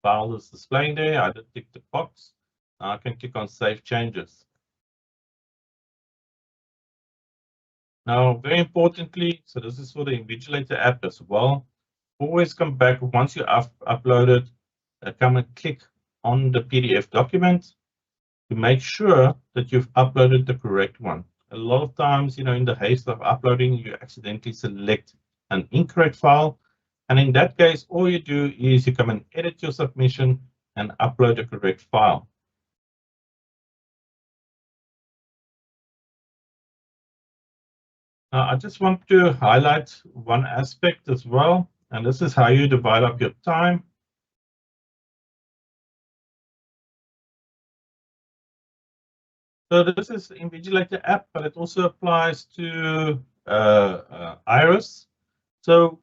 File is displaying there. I did tick the box. Now I can click on Save Changes. Now, very importantly, so this is for the Invigilator app as well. Always come back once you upload it. Come and click on the PDF document to make sure that you've uploaded the correct one. A lot of times, you know, in the haste of uploading, you accidentally select an incorrect file. And in that case, all you do is you come and edit your submission and upload the correct file. Now, I just want to highlight one aspect as well, and this is how you divide up your time. So this is the Invigilator app, but it also applies to Iris. So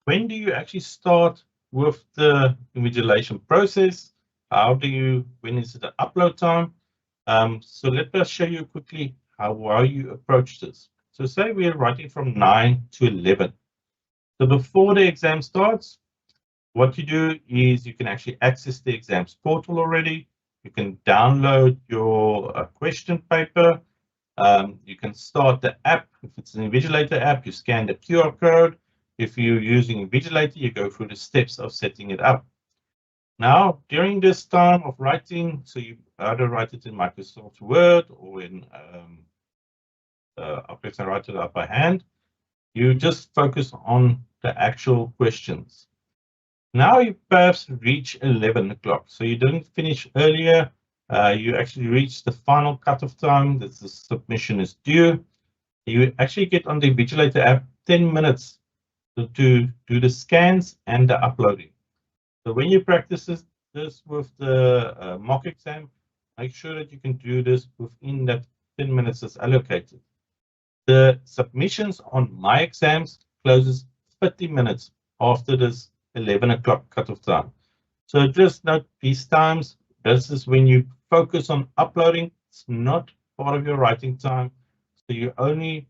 when do you actually start with the invigilation process? When is the upload time? So let us show you quickly how you approach this. So say we're writing from 9 to 11. So before the exam starts, what you do is you can actually access the exams portal already. You can download your question paper. You can start the app. If it's an Invigilator app, you scan the QR code. If you're using Invigilator, you go through the steps of setting it up. Now, during this time of writing, so you either write it in Microsoft Word or in objects and right to the upper hand. You just focus on the actual questions. Now you perhaps reach 11 o'clock. So you didn't finish earlier. You actually reach the final cutoff time that the submission is due. You actually get on the Invigilator app 10 minutes to do the scans and the uploading. So when you practice this with the mock exam, make sure that you can do this within that 10 minutes that's allocated. The submissions on my exams closes 30 minutes after this 11 o'clock cutoff time. So just note these times. This is when you focus on uploading. It's not part of your writing time. So you only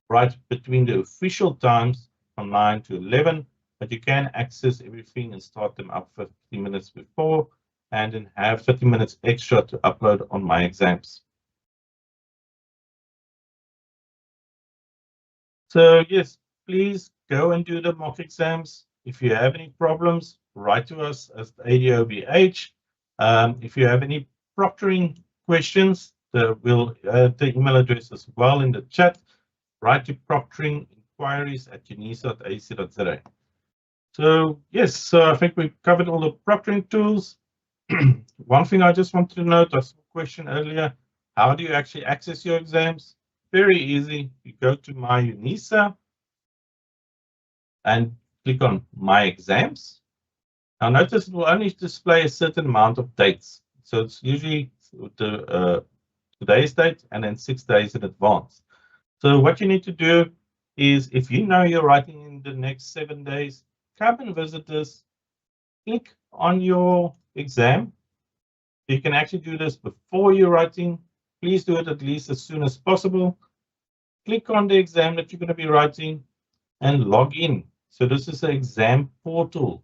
write between the official times from 9 to 11, but you can access everything and start them up 50 minutes before and then have 30 minutes extra to upload on my exams. So yes, please go and do the mock exams. If you have any problems, write to us as the ADOBH. If you have any proctoring questions, we'll add the email address as well in the chat. Write to proctoring inquiries at unisa.ac.za. So yes, so I think we've covered all the proctoring tools. One thing I just wanted to note, I saw a question earlier, how do you actually access your exams? Very easy. You go to My UNISA and click on My Exams. Now notice it will only display a certain amount of dates. So it's usually today's date and then 6 days in advance. So what you need to do is, if you know you're writing in the next 7 days, come and visit us, click on your exam. You can actually do this before you're writing. Please do it at least as soon as possible. Click on the exam that you're going to be writing and log in. So this is an exam portal.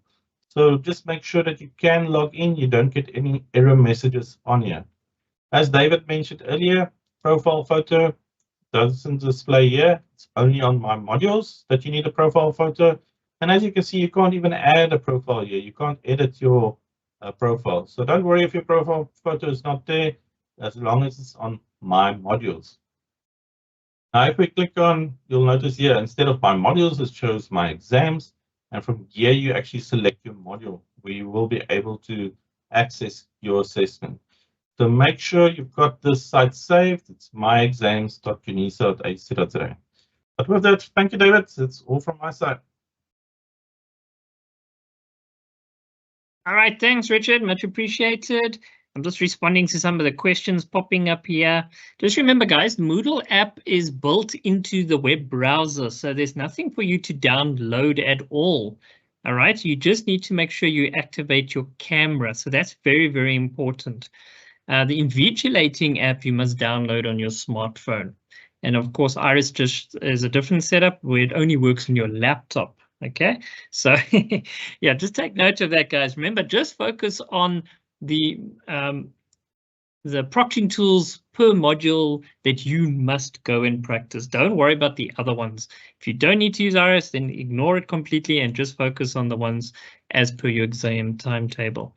So just make sure that you can log in. You don't get any error messages on here. As David mentioned earlier, profile photo doesn't display here. It's only on my modules that you need a profile photo. And as you can see, you can't even add a profile here. You can't edit your profile. So don't worry if your profile photo is not there, as long as it's on my modules. Now, if we click on, you'll notice here, instead of my modules, it shows my exams. And from here, you actually select your module where you will be able to access your assessment. So make sure you've got this site saved. It's myexams.unisa.ac.za. But with that, thank you, David. That's all from my side. All right, thanks, Richard. Much appreciated. I'm just responding to some of the questions popping up here. Just remember, guys, Moodle app is built into the web browser, so there's nothing for you to download at all. All right, you just need to make sure you activate your camera. So that's very, very important. The Invigilating app you must download on your smartphone. And of course, Iris just is a different setup where it only works on your laptop. Okay, so yeah, just take note of that, guys. Remember, just focus on the proctoring tools per module that you must go and practice. Don't worry about the other ones. If you don't need to use Iris, then ignore it completely and just focus on the ones as per your exam timetable.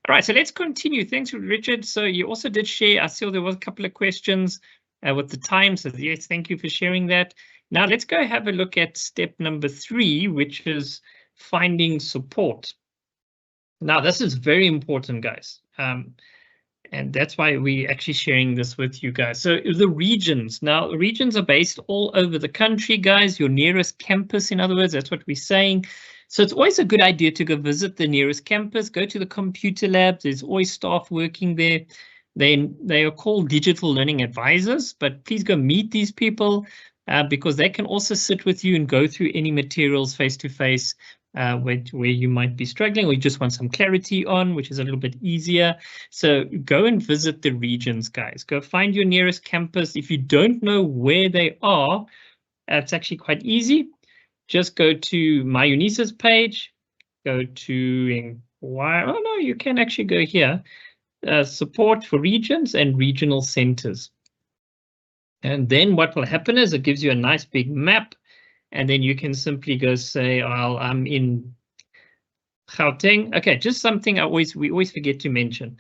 All right, so let's continue. Thanks, Richard. So you also did share, I saw there was a couple of questions with the time. So yes, thank you for sharing that. Now let's go have a look at step number 3, which is finding support. Now this is very important, guys. And that's why we're actually sharing this with you guys. So the regions. Now, regions are based all over the country, guys. Your nearest campus, in other words, that's what we're saying. So it's always a good idea to go visit the nearest campus, go to the computer lab. There's always staff working there. They are called digital learning advisors, but please go meet these people because they can also sit with you and go through any materials face-to-face where you might be struggling or you just want some clarity on, which is a little bit easier. So go and visit the regions, guys. Go find your nearest campus. If you don't know where they are, it's actually quite easy. Just go to My UNISA's page, go to inquire. Oh no, you can actually go here. Support for regions and regional centers. And then what will happen is it gives you a nice big map. And then you can simply go say, oh, I'm in Gauteng. Okay, just something we always forget to mention.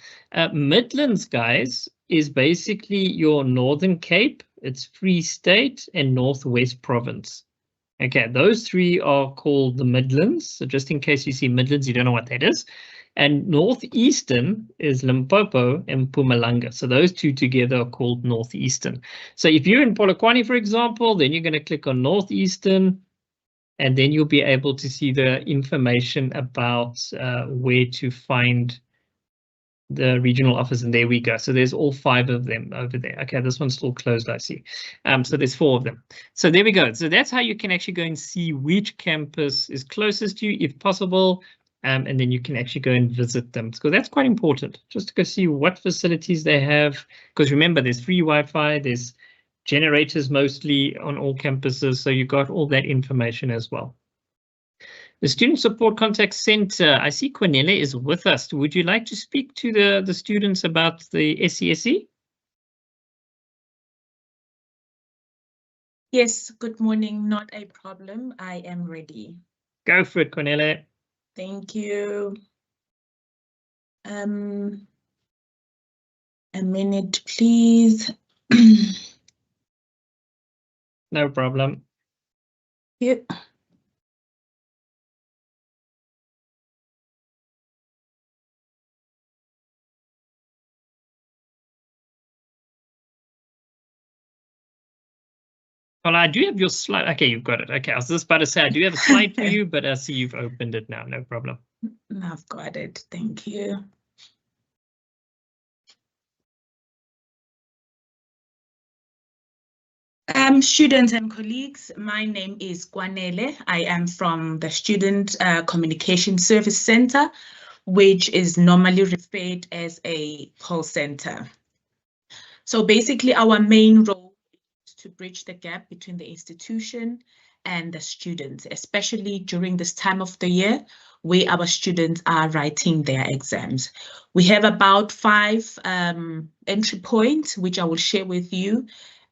Midlands, guys, is basically your Northern Cape. it's Free State, and Northwest Province. Okay, those three are called the Midlands. So just in case you see Midlands, you don't know what that is. And Northeastern is Limpopo and Mpumalanga. So those two together are called Northeastern. So if you're in Polokwane, for example, then you're going to click on Northeastern, and then you'll be able to see the information about where to find the regional office, and there we go. So there's all 5 of them over there. Okay, this one's still closed, I see. So there's 4 of them. So there we go. So that's how you can actually go and see which campus is closest to you, if possible. And then you can actually go and visit them. So that's quite important, just to go see what facilities they have. Because remember, there's free Wi-Fi, there's generators mostly on all campuses. So you got all that information as well. The Student Support Contact Center, I see Cornelia is with us. Would you like to speak to the students about the SCSE? Yes, good morning. Not a problem. I am ready. Go for it, Cornelia. Thank you. A minute, please. No problem. Yeah. Well, I do have your slide. Okay, you've got it. Okay, I was just about to say I do have a slide for you, but I see you've opened it now. No problem. I've got it. Thank you. Students and colleagues, my name is Kwanele. I am from the Student Communication Service Center, which is normally referred as a call center. So basically, our main role is to bridge the gap between the institution and the students, especially during this time of the year where our students are writing their exams. We have about 5 entry points, which I will share with you,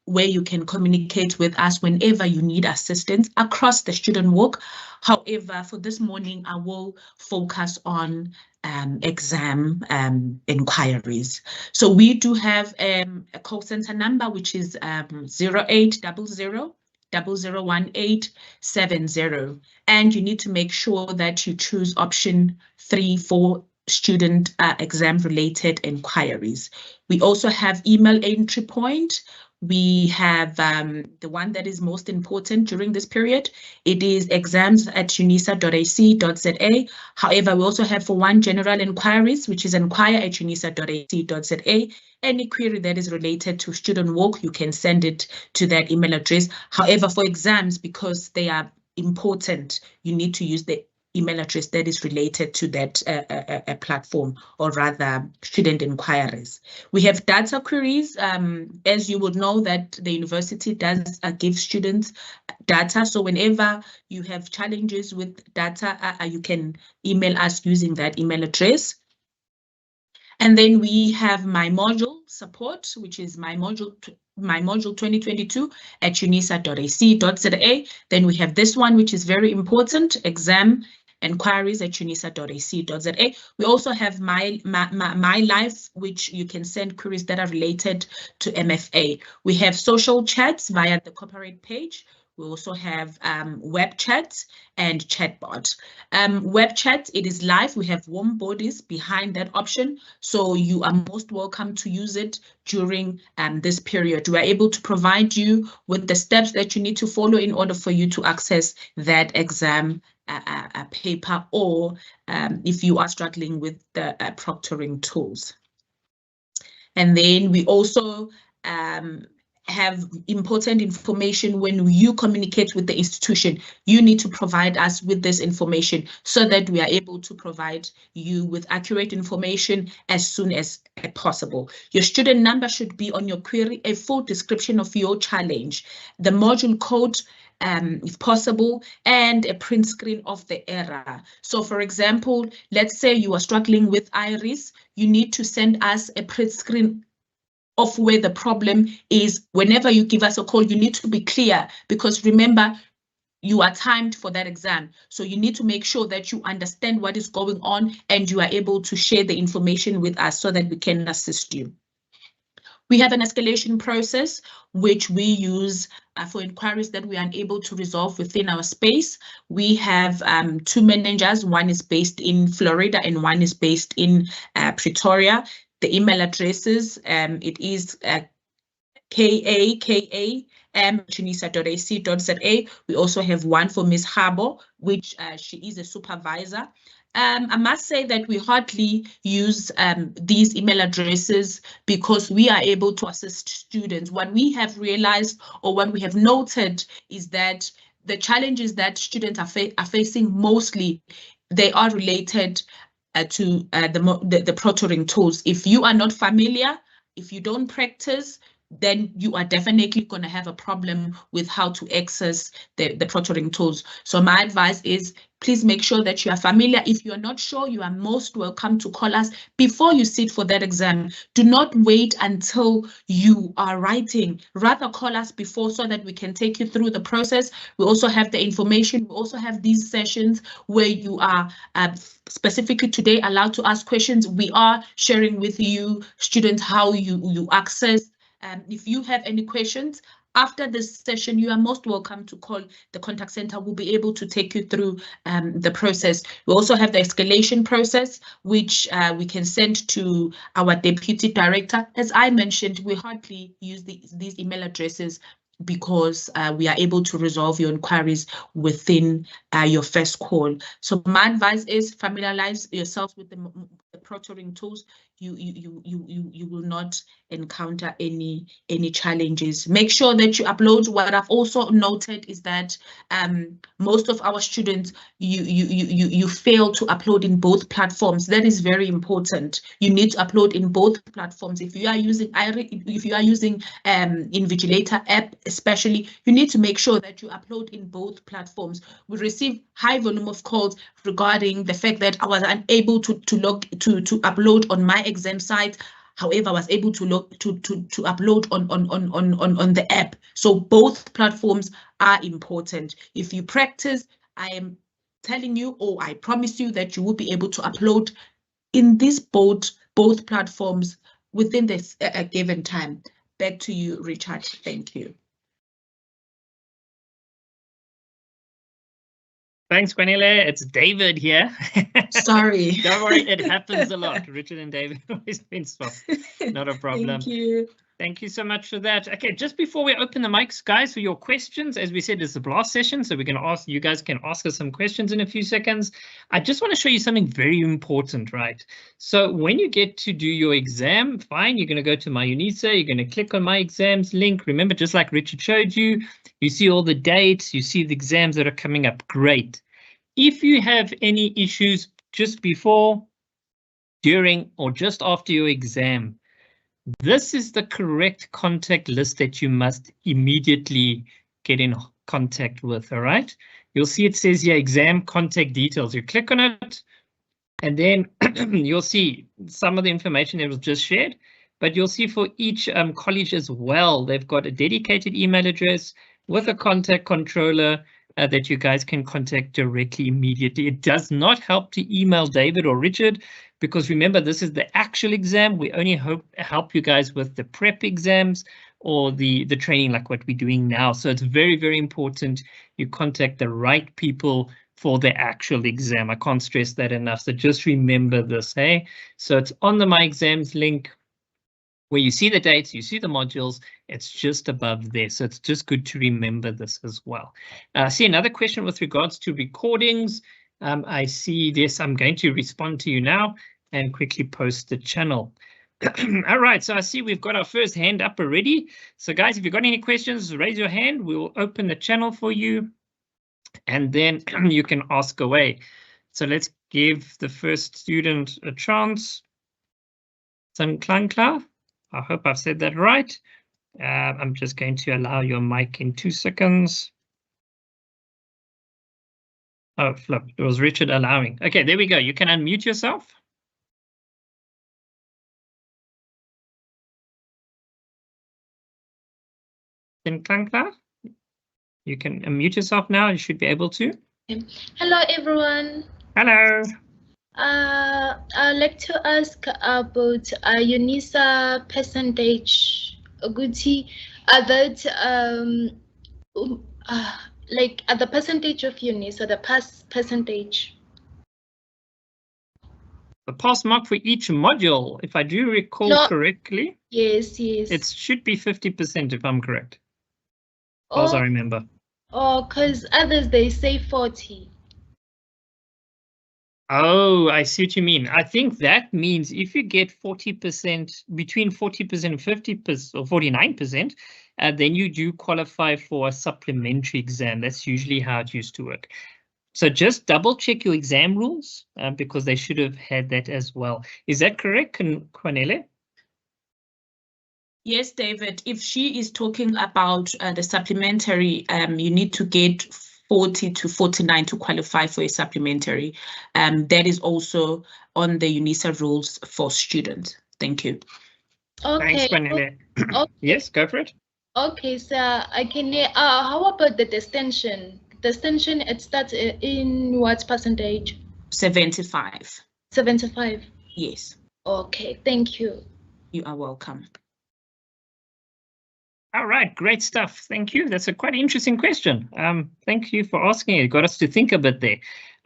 where you can communicate with us whenever you need assistance across the student walk. However, for this morning, I will focus on exam inquiries. So we do have a call center number, which is 0800 001870. And you need to make sure that you choose option 3 for student exam related inquiries. We also have email entry point. We have the one that is most important during this period. It is exams@unisa.ac.za. However, we also have for one general inquiries, which is inquire@unisa.ac.za. Any query that is related to student walk, you can send it to that email address. However, for exams, because they are important, you need to use the email address that is related to that platform, or rather student inquiries. We have data queries. As you would know, that the university does give students data. So whenever you have challenges with data, you can email us using that email address. And then we have my module support, which is my module 2022@unisa.ac.za. Then we have this one, which is very important, exam inquiries@unisa.ac.za. We also have my life, which you can send queries that are related to MFA. We have social chats via the corporate page. We also have web chats and chatbot. Web chat, it is live. We have warm bodies behind that option. So you are most welcome to use it during this period. We are able to provide you with the steps that you need to follow in order for you to access that exam paper, or if you are struggling with the proctoring tools. And then we also have important information. When you communicate with the institution, you need to provide us with this information so that we are able to provide you with accurate information as soon as possible. Your student number should be on your query, a full description of your challenge, the module code, if possible, and a print screen of the error. So for example, let's say you are struggling with IRIS, you need to send us a print screen of where the problem is. Whenever you give us a call, you need to be clear, because remember, you are timed for that exam. So you need to make sure that you understand what is going on and you are able to share the information with us so that we can assist you. We have an escalation process, which we use for inquiries that we are unable to resolve within our space. We have 2 managers. One is based in Florida and one is based in Pretoria. The email addresses, it is ka@tunisia.ac.za. We also have one for Ms. Habo, which she is a supervisor. I must say that we hardly use these email addresses because we are able to assist students. What we have realized or what we have noted is that the challenges that students are facing mostly, they are related to the proctoring tools. If you are not familiar, if you don't practice, then you are definitely going to have a problem with how to access the proctoring tools. So my advice is, please make sure that you are familiar. If you are not sure, you are most welcome to call us before you sit for that exam. Do not wait until you are writing. Rather call us before so that we can take you through the process. We also have the information. We also have these sessions where you are specifically today allowed to ask questions. We are sharing with you, students, how you access. If you have any questions after this session, you are most welcome to call the contact center. We'll be able to take you through the process. We also have the escalation process, which we can send to our deputy director. As I mentioned, we hardly use these email addresses because we are able to resolve your inquiries within your first call. So my advice is familiarize yourself with the proctoring tools. You will not encounter any challenges. Make sure that you upload. What I've also noted is that most of our students, you fail to upload in both platforms. That is very important. You need to upload in both platforms. If you are using Invigilator app, especially, you need to make sure that you upload in both platforms. We receive high volume of calls regarding the fact that I was unable to upload on my exam site. However, I was able to upload on the app. So both platforms are important. If you practice, I am telling you, or I promise you, that you will be able to upload in these both platforms within this given time. Back to you, Richard. Thank you. Thanks, Gwenile. It's David here. Sorry. Don't worry, it happens a lot. Richard and David always been swapped. Not a problem. Thank you. Thank you so much for that. Okay, just before we open the mics, guys, for your questions, as we said, it's the blast session, so we can ask, you guys can ask us some questions in a few seconds. I just want to show you something very important, right? So when you get to do your exam, fine, you're going to go to My UNISA, you're going to click on My Exams link. Remember, just like Richard showed you, you see all the dates, you see the exams that are coming up. Great. If you have any issues just before, during, or just after your exam, this is the correct contact list that you must immediately get in contact with, all right? You'll see it says here, exam contact details. You click on it, and then you'll see some of the information that was just shared, but you'll see for each college as well, they've got a dedicated email address with a contact controller that you guys can contact directly immediately. It does not help to email David or Richard, because remember, this is the actual exam. We only help you guys with the prep exams or the training like what we're doing now. So it's very, very important you contact the right people for the actual exam. I can't stress that enough. So just remember this, hey? So it's on the My Exams link where you see the dates, you see the modules, it's just above there. So it's just good to remember this as well. I see another question with regards to recordings. I see this. I'm going to respond to you now and quickly post the channel. All right, so I see we've got our first hand up already. So guys, if you've got any questions, raise your hand. We will open the channel for you and then you can ask away. So let's give the first student a chance. Some Klankla. I hope I've said that right. I'm just going to allow your mic in 2 seconds. Oh, flip, it was Richard allowing. Okay, there we go. You can unmute yourself. In Klankla, you can unmute yourself now. You should be able to. Hello, everyone. Hello. I'd like to ask about UNISA percentage, Guti, that like the percentage of UNISA, the pass percentage. The pass mark for each module, if I do recall No. correctly, Yes, yes. it should be 50% if I'm correct. As I remember. Oh, because others they say 40. Oh, I see what you mean. I think that means if you get 40%, between 40% and 50% or 49%, then you do qualify for a supplementary exam. That's usually how it used to work. So just double check your exam rules because they should have had that as well. Is that correct, Cornelia? Yes, David, if she is talking about the supplementary, you need to get 40 to 49 to qualify for a supplementary. That is also on the UNISA rules for students. Thank you. Okay. Thanks, Cornelia. Okay. Yes, go for it. Okay, so I can. How about the distinction? Distinction, it starts in what percentage? 75. 75. Yes. Okay, thank you. You are welcome. All right, great stuff. Thank you. That's a quite interesting question. Thank you for asking it. Got us to think a bit there.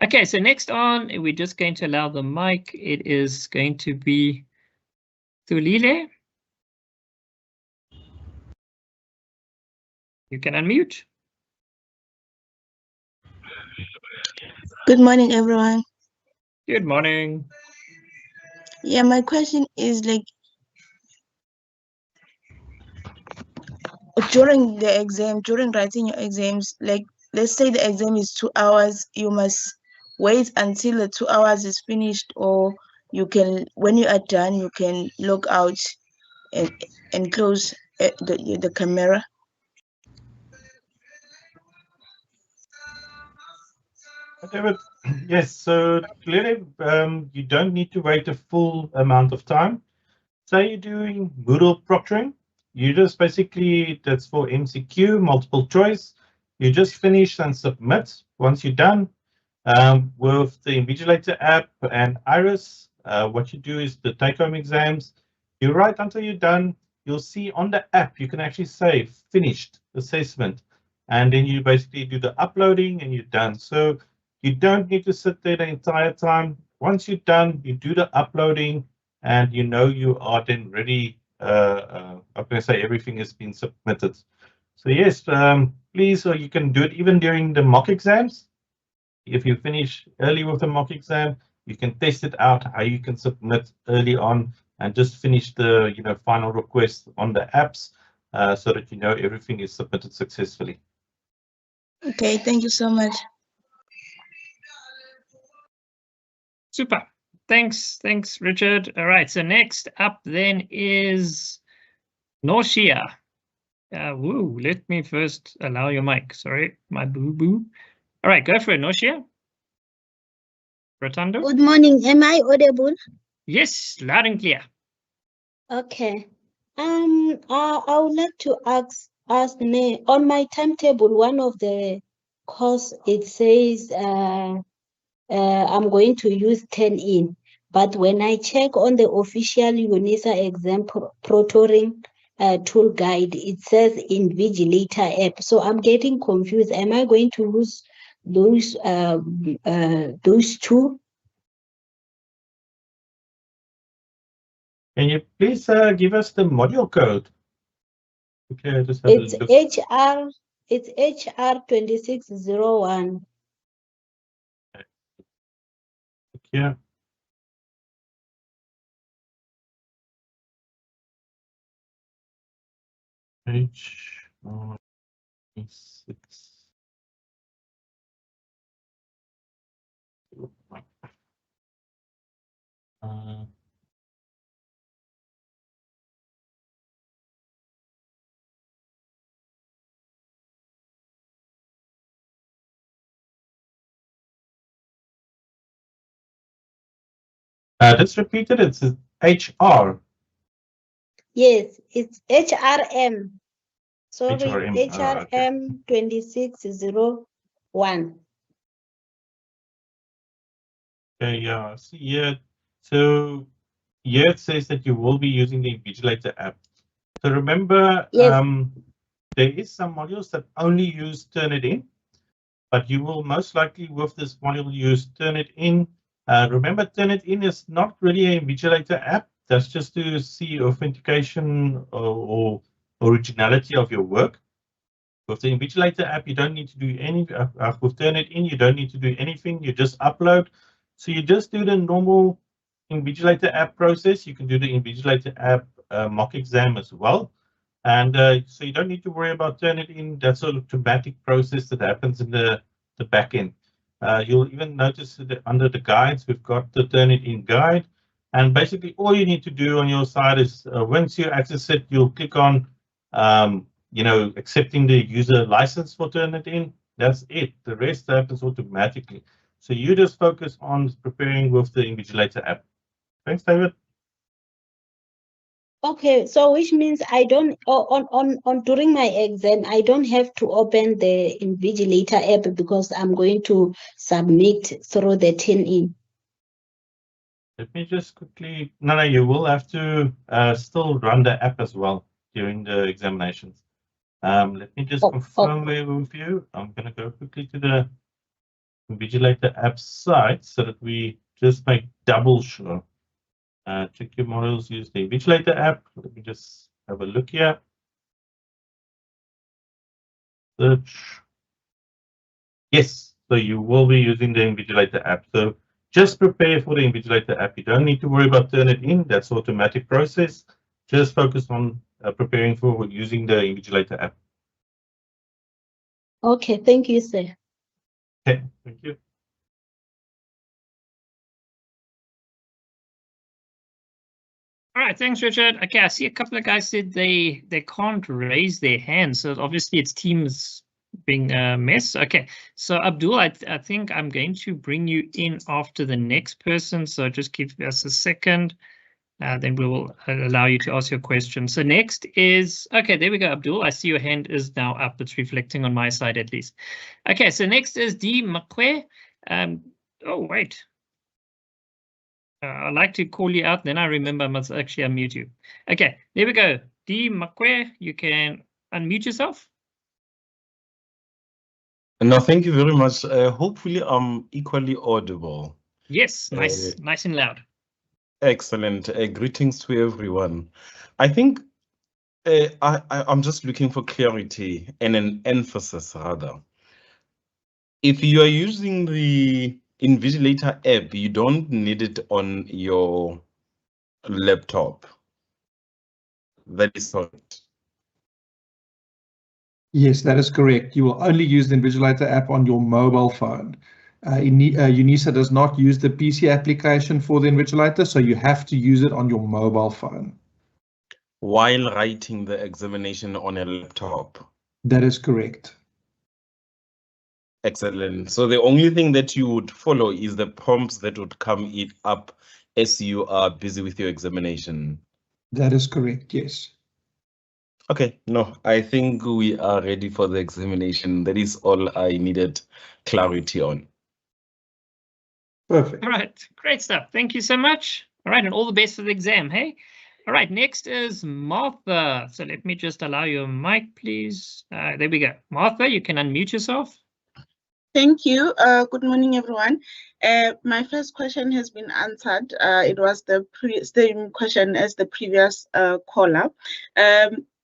Okay, so next on, we're just going to allow the mic. It is going to be Thulile. You can unmute. Good morning, everyone. Good morning. Yeah, my question is like, during the exam, during writing your exams, like, let's say the exam is 2 hours, you must wait until the 2 hours is finished, or you can, when you are done, you can log out and close the camera. David, yes, so clearly you don't need to wait a full amount of time. Say you're doing Moodle proctoring, you just basically, that's for MCQ, multiple choice. You just finish and submit. Once you're done with the Invigilator app and Iris, what you do is the take-home exams. You write until you're done. You'll see on the app, you can actually say finished assessment. And then you basically do the uploading and you're done. So you don't need to sit there the entire time. Once you're done, you do the uploading and you know you are then ready. I'm going to say everything has been submitted. So yes, please, or you can do it even during the mock exams. If you finish early with the mock exam, you can test it out how you can submit early on and just finish the final request on the apps so that you know everything is submitted successfully. Okay, thank you so much. Super. Thanks, Richard. All right, so next up then is Norshia. Woo, let me first allow your mic. Sorry, my boo-boo. All right, go for it, Norshia. Rotundo. Good morning. Am I audible? Yes, loud and clear. Okay. I would like to ask on my timetable, one of the course, it says I'm going to use Turnitin, but when I check on the official UNISA exam proctoring tool guide, it says Invigilator app. So I'm getting confused. Am I going to use those two? Can you please give us the module code? Okay, just have It's a look. It's HR 2601. Yeah. HR 26. Let's repeat it. It's HR. Yes, it's HRM. Sorry, HRM. HRM 2601. Okay, yeah, I see here. So here it says that you will be using the Invigilator app. So remember, Yes. there is some modules that only use Turnitin, but you will most likely with this module use Turnitin. Remember, Turnitin is not really a Invigilator app. That's just to see authentication or originality of your work. With the Invigilator app, you don't need to do any. With Turnitin, you don't need to do anything. You just upload. So you just do the normal Invigilator app process. You can do the Invigilator app mock exam as well. And so you don't need to worry about Turnitin. That's an automatic process that happens in the back end. You'll even notice that under the guides, we've got the Turnitin guide. And basically, all you need to do on your side is once you access it, you'll click on, accepting the user license for Turnitin. That's it. The rest happens automatically. So you just focus on preparing with the Invigilator app. Thanks, David. Okay, so which means I don't on during my exam I don't have to open the Invigilator app because I'm going to submit through the Turnitin. Let me just quickly. No, you will have to still run the app as well during the examinations. Let me just confirm with you. I'm going to go quickly to the Invigilator app site so that we just make double sure. Check your models, use the Invigilator app. Let me just have a look here. Search. Yes, so you will be using the Invigilator app. So just prepare for the Invigilator app. You don't need to worry about Turnitin. That's automatic process. Just focus on preparing for using the Invigilator app. Okay, thank you, sir. Okay, thank you. All right, thanks, Richard. Okay, I see a couple of guys said they can't raise their hands, so obviously it's Teams being a mess. Okay, so Abdul, I think I'm going to bring you in after the next person, so just give us a second. Then we will allow you to ask your question. So next is, okay, there we go, Abdul. I see your hand is now up. It's reflecting on my side at least. Okay, so next is D. Makwe. Oh, wait. I like to call you out, then I remember I must actually unmute you. Okay, there we go. D. Makwe, you can unmute yourself. No, thank you very much. Hopefully, I'm equally audible. Yes, nice and loud. Excellent. Greetings to everyone. I think I'm just looking for clarity and an emphasis, rather. If you are using the Invigilator app, you don't need it on your laptop. That is correct. Yes, that is correct. You will only use the Invigilator app on your mobile phone. UNISA does not use the PC application for the Invigilator, so you have to use it on your mobile phone. While writing the examination on a laptop. That is correct. Excellent. So the only thing that you would follow is the prompts that would come up as you are busy with your examination. That is correct, yes. Okay, no, I think we are ready for the examination. That is all I needed clarity on. Perfect. All right, great stuff. Thank you so much. All right, and all the best for the exam, hey? All right, next is Martha. So let me just allow your mic, please. There we go. Martha, you can unmute yourself. Thank you. Good morning, everyone. My first question has been answered. It was the same question as the previous caller.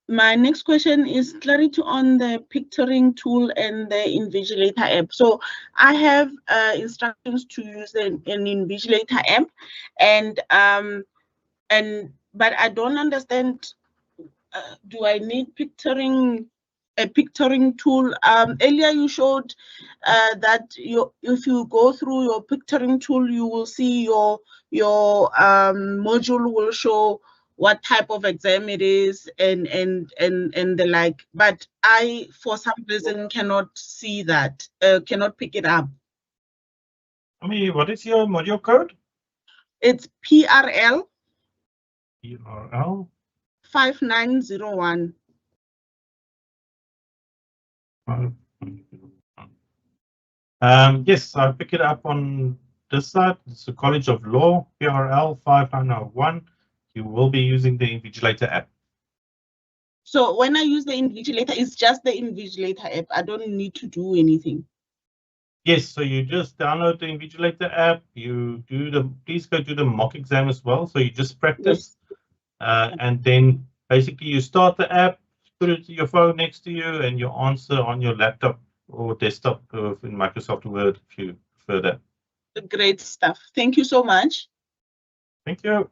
My next question is clarity on the pictoring tool and the Invigilator app. So I have instructions to use an Invigilator app, but I don't understand. Do I need a pictoring tool? Earlier you showed that if you go through your pictoring tool, you will see your module will show what type of exam it is and the like. But I, for some reason, cannot see that, cannot pick it up. What is your module code? It's PRL. PRL 5901. Yes, I'll pick it up on this side. It's the College of Law, PRL 5901. You will be using the Invigilator app. So when I use the Invigilator, it's just the Invigilator app. I don't need to do anything. Yes, so you just download the Invigilator app. You do please go do the mock exam as well. So you just practice, and then basically you start the app, put it to your phone next to you, and you answer on your laptop or desktop in Microsoft Word if you prefer that. Great stuff. Thank you so much. Thank you.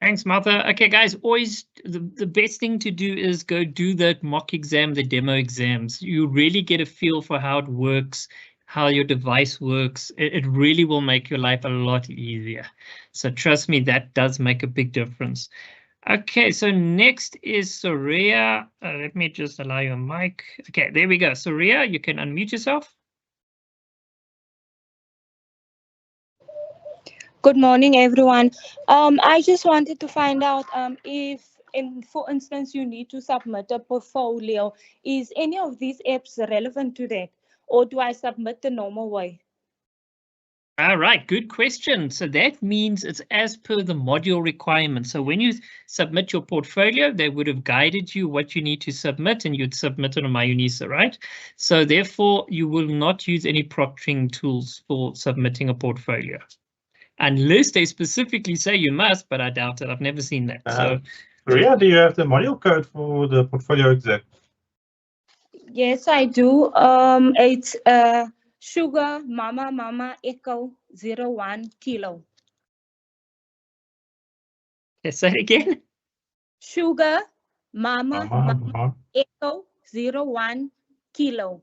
Thanks, Martha. Okay, guys, always the best thing to do is go do that mock exam, the demo exams. You really get a feel for how it works, how your device works. It really will make your life a lot easier. So trust me, that does make a big difference. Okay, so next is Soria. Let me just allow your mic. Okay, there we go. Soria, you can unmute yourself. Good morning, everyone. I just wanted to find out if, for instance, you need to submit a portfolio. Is any of these apps relevant to that, or do I submit the normal way? All right, good question. So that means it's as per the module requirement. So when you submit your portfolio, they would have guided you what you need to submit, and you'd submit it on MyUnisa, right? So therefore, you will not use any proctoring tools for submitting a portfolio. Unless they specifically say you must, but I doubt it. I've never seen that. So, Ria, do you have the module code for the portfolio exam? Yes, I do. It's Sugar Mama Echo 01 Kilo. Say it again. Sugar Mama Echo 01 Kilo.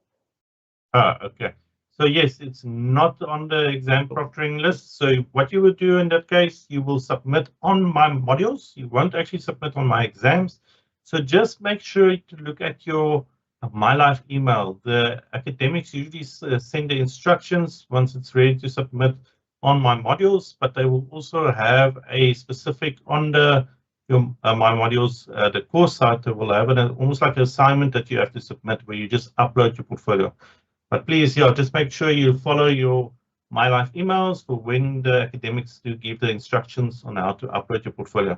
Okay. So yes, it's not on the exam proctoring list. So what you would do in that case, you will submit on my modules. You won't actually submit on my exams. So just make sure to look at your MyLife email. The academics usually send the instructions once it's ready to submit on my modules, but they will also have a specific on the my modules, the course site, they will have it almost like an assignment that you have to submit where you just upload your portfolio. But please, yeah, just make sure you follow your MyLife emails for when the academics do give the instructions on how to upload your portfolio.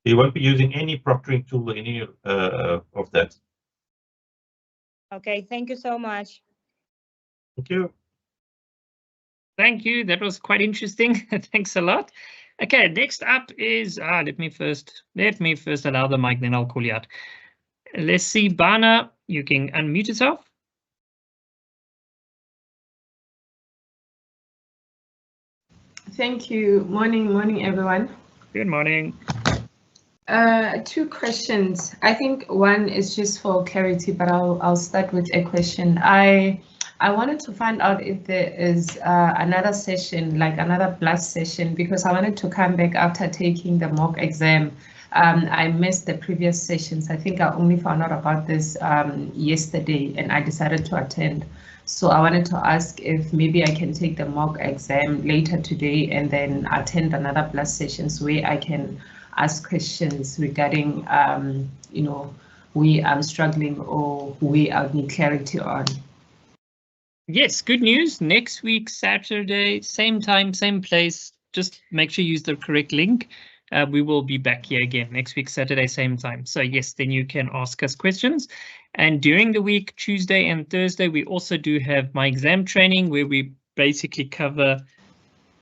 You won't be using any proctoring tool or any of that. Okay, thank you so much. Thank you. Thank you. That was quite interesting. Thanks a lot. Okay, next up is let me first allow the mic, then I'll call you out. Let's see, Bana, you can unmute yourself. Thank you. Morning, everyone. Good morning. 2 questions. I think one is just for clarity, but I'll start with a question. I wanted to find out if there is another session, like another blast session, because I wanted to come back after taking the mock exam. I missed the previous sessions. I think I only found out about this yesterday, and I decided to attend. So I wanted to ask if maybe I can take the mock exam later today and then attend another blast sessions where I can ask questions regarding, where I'm struggling or where I need clarity on. Yes, good news. Next week, Saturday, same time, same place. Just make sure you use the correct link. We will be back here again next week, Saturday, same time. So yes, then you can ask us questions. And during the week, Tuesday and Thursday, we also do have my exam training where we basically cover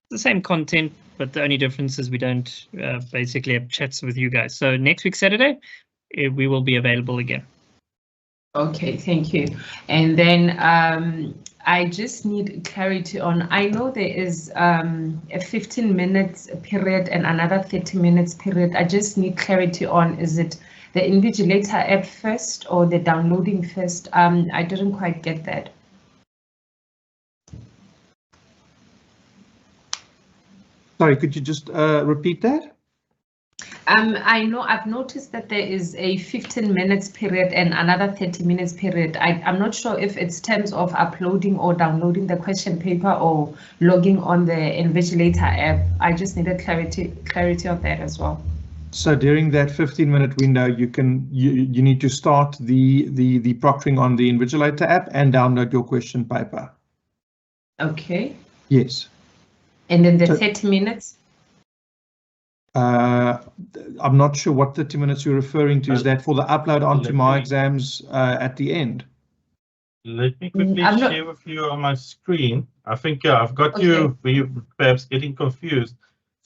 the same content, but the only difference is we don't basically have chats with you guys. So next week, Saturday, we will be available again. Okay, thank you. And then I just need clarity on, I know there is a 15 minutes period and another 30 minutes period. I just need clarity on, is it the Invigilator app first or the downloading first? I didn't quite get that. Sorry, could you just repeat that? I know I've noticed that there is a 15 minutes period and another 30 minutes period. I'm not sure if it's terms of uploading or downloading the question paper or logging on the Invigilator app. I just needed clarity of that as well. So during that 15-minute window, you need to start the proctoring on the Invigilator app and download your question paper. Okay. Yes. And then the So- 30 minutes? I'm not sure what 30 minutes you're referring to. Is that for the upload onto Let my me- exams at the end? Let me quickly I'm not- share with you on my screen. I think I've got Okay. you, where you perhaps getting confused.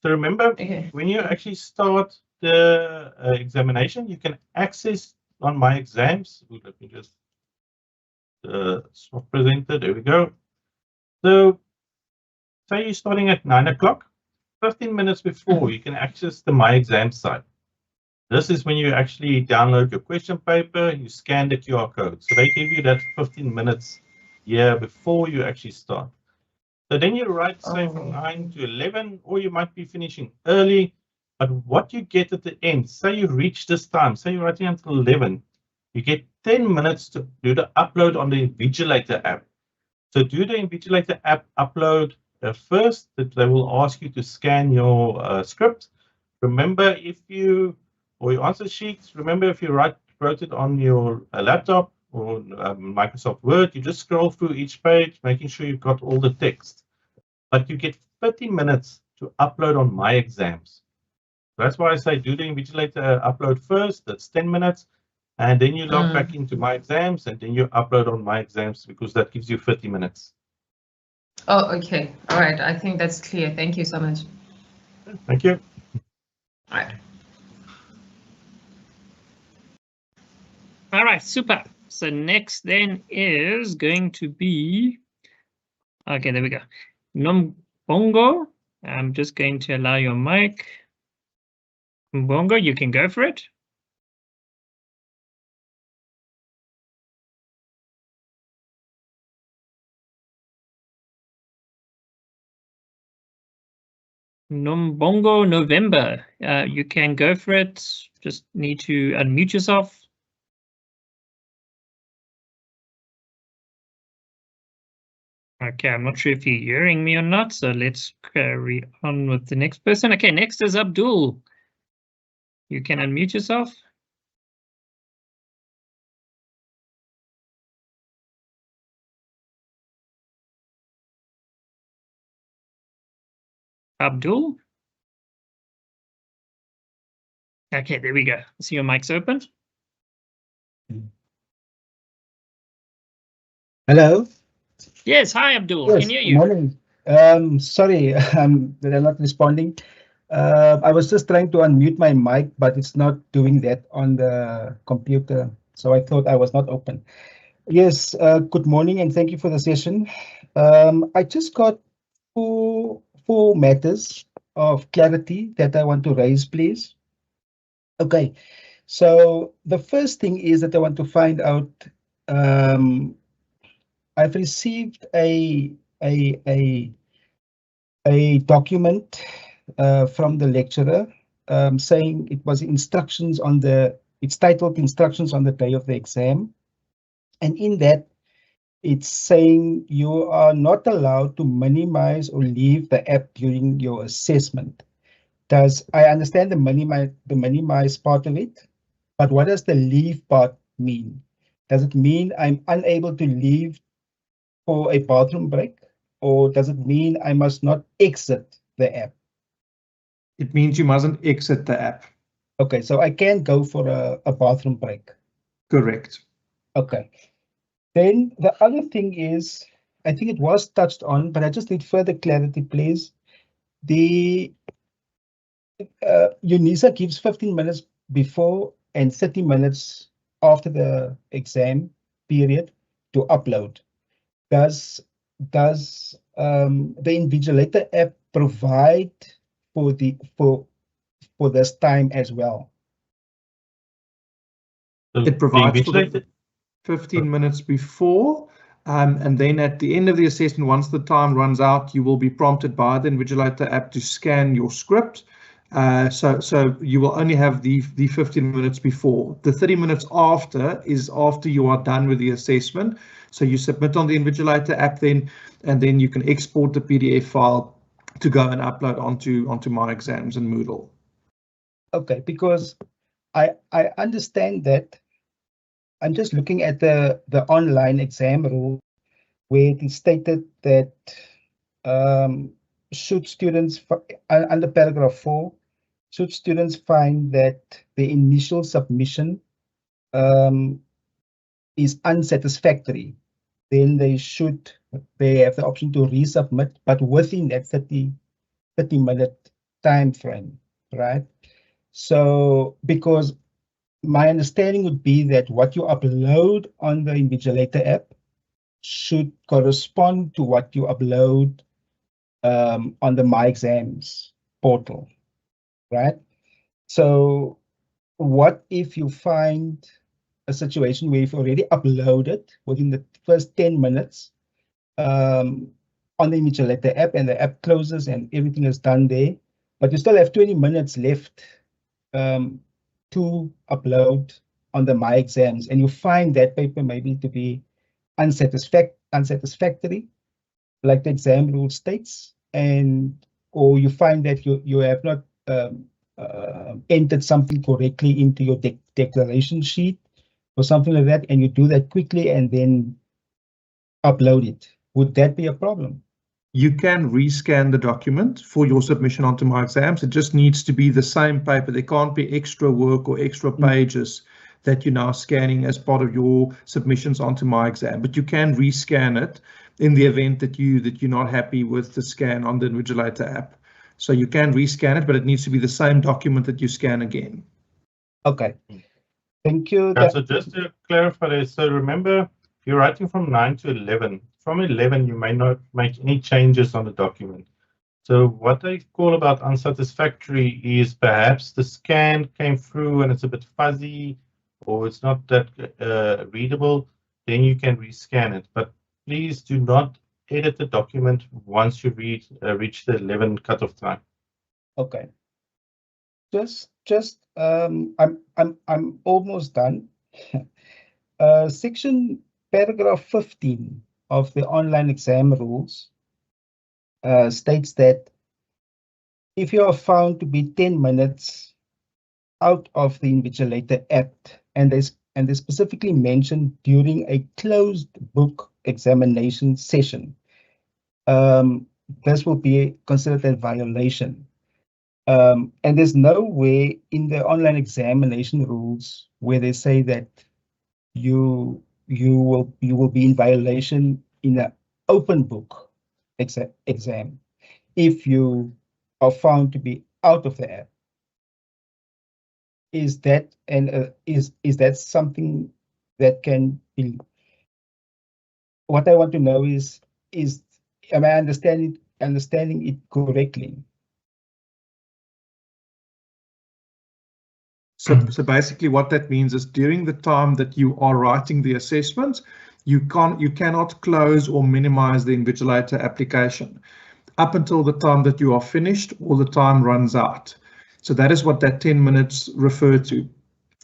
So remember, Okay. when you actually start the examination, you can access on my exams. Ooh, let me just swap presenter. There we go. So say you're starting at 9 o'clock, 15 minutes before, you can access the My Exam site. This is when you actually download your question paper, you scan the QR code. So they give you that 15 minutes here before you actually start. So then you write, say, from 9 to 11, or you might be finishing early. But what you get at the end, say you reach this time, say you're writing until 11, you get 10 minutes to do the upload on the Invigilator app. So do the Invigilator app upload first. That they will ask you to scan your script. Remember, if you, or your answer sheets, remember if you wrote it on your laptop or Microsoft Word, you just scroll through each page, making sure you've got all the text. But you get 30 minutes to upload on My Exams. That's why I say do the Invigilator upload first, that's 10 minutes. And then you log back into My Exams, and then you upload on My Exams, because that gives you 30 minutes. Oh, okay. All right. I think that's clear. Thank you so much. Thank you. All right. All right, super. So next then is going to be, okay, there we go. Nombongo, I'm just going to allow your mic. Mbongo, you can go for it. Nombongo November, you can go for it. Just need to unmute yourself. Okay, I'm not sure if you're hearing me or not, so let's carry on with the next person. Okay, next is Abdul. You can unmute yourself. Abdul. Okay, there we go. See your mic's open. Hello. Yes, hi Abdul. Yes, Can hear good you. morning. Sorry, that I'm not responding. I was just trying to unmute my mic, but it's not doing that on the computer. So I thought I was not open. Yes, good morning and thank you for the session. I just got four matters of clarity that I want to raise, please. Okay, so the first thing is that I want to find out, I've received a document from the lecturer saying it was instructions on it's titled instructions on the day of the exam. And in that, it's saying you are not allowed to minimize or leave the app during your assessment. I understand the minimize part of it, but what does the leave part mean? Does it mean I'm unable to leave for a bathroom break, or does it mean I must not exit the app? It means you mustn't exit the app. Okay, so I can go for a bathroom break. Correct. Okay. Then the other thing is, I think it was touched on, but I just need further clarity, please. The UNISA gives 15 minutes before and 30 minutes after the exam period to upload. Does the Invigilator app provide for this time as well? It provides for the 15 minutes before, and then at the end of the assessment, once the time runs out, you will be prompted by the Invigilator app to scan your script. So you will only have the 15 minutes before. The 30 minutes after is after you are done with the assessment. So you submit on the Invigilator app then, and then you can export the PDF file to go and upload onto My Exams and Moodle. Okay, because I understand that. I'm just looking at the online exam rule where it is stated that should students, under paragraph 4, should students find that the initial submission is unsatisfactory, then they have the option to resubmit, but within that 30-minute time frame, right? So, because my understanding would be that what you upload on the Invigilator app should correspond to what you upload on the My Exams portal, right? So what if you find a situation where you've already uploaded within the first 10 minutes on the Invigilator app, and the app closes and everything is done there, but you still have 20 minutes left to upload on the My Exams, and you find that paper maybe to be unsatisfactory, like the exam rule states, or you find that you have not entered something correctly into your declaration sheet or something like that, and you do that quickly and then upload it. Would that be a problem? You can rescan the document for your submission onto My Exams. It just needs to be the same paper. There can't be extra work or extra pages that you're now scanning as part of your submissions onto My Exam. But you can rescan it in the event that you're not happy with the scan on the Invigilator app. So you can rescan it, but it needs to be the same document that you scan again. Okay, thank you. Yeah, so just to clarify this, so remember, you're writing from 9 to 11. From 11, you may not make any changes on the document. So what they call about unsatisfactory is perhaps the scan came through and it's a bit fuzzy, or it's not that readable, then you can rescan it. But please do not edit the document once you reach the 11 cutoff time. Okay. I'm almost done. Paragraph 15 of the online exam rules states that if you are found to be 10 minutes out of the Invigilator app, and they specifically mentioned during a closed book examination session, this will be considered a violation. And there's nowhere in the online examination rules where they say that you will be in violation in an open book exam if you are found to be out of the app. Is that is that something that can be? What I want to know is am I understanding it correctly? So basically what that means is during the time that you are writing the assessment, you cannot close or minimize the Invigilator application. Up until the time that you are finished, or the time runs out. So that is what that 10 minutes refer to.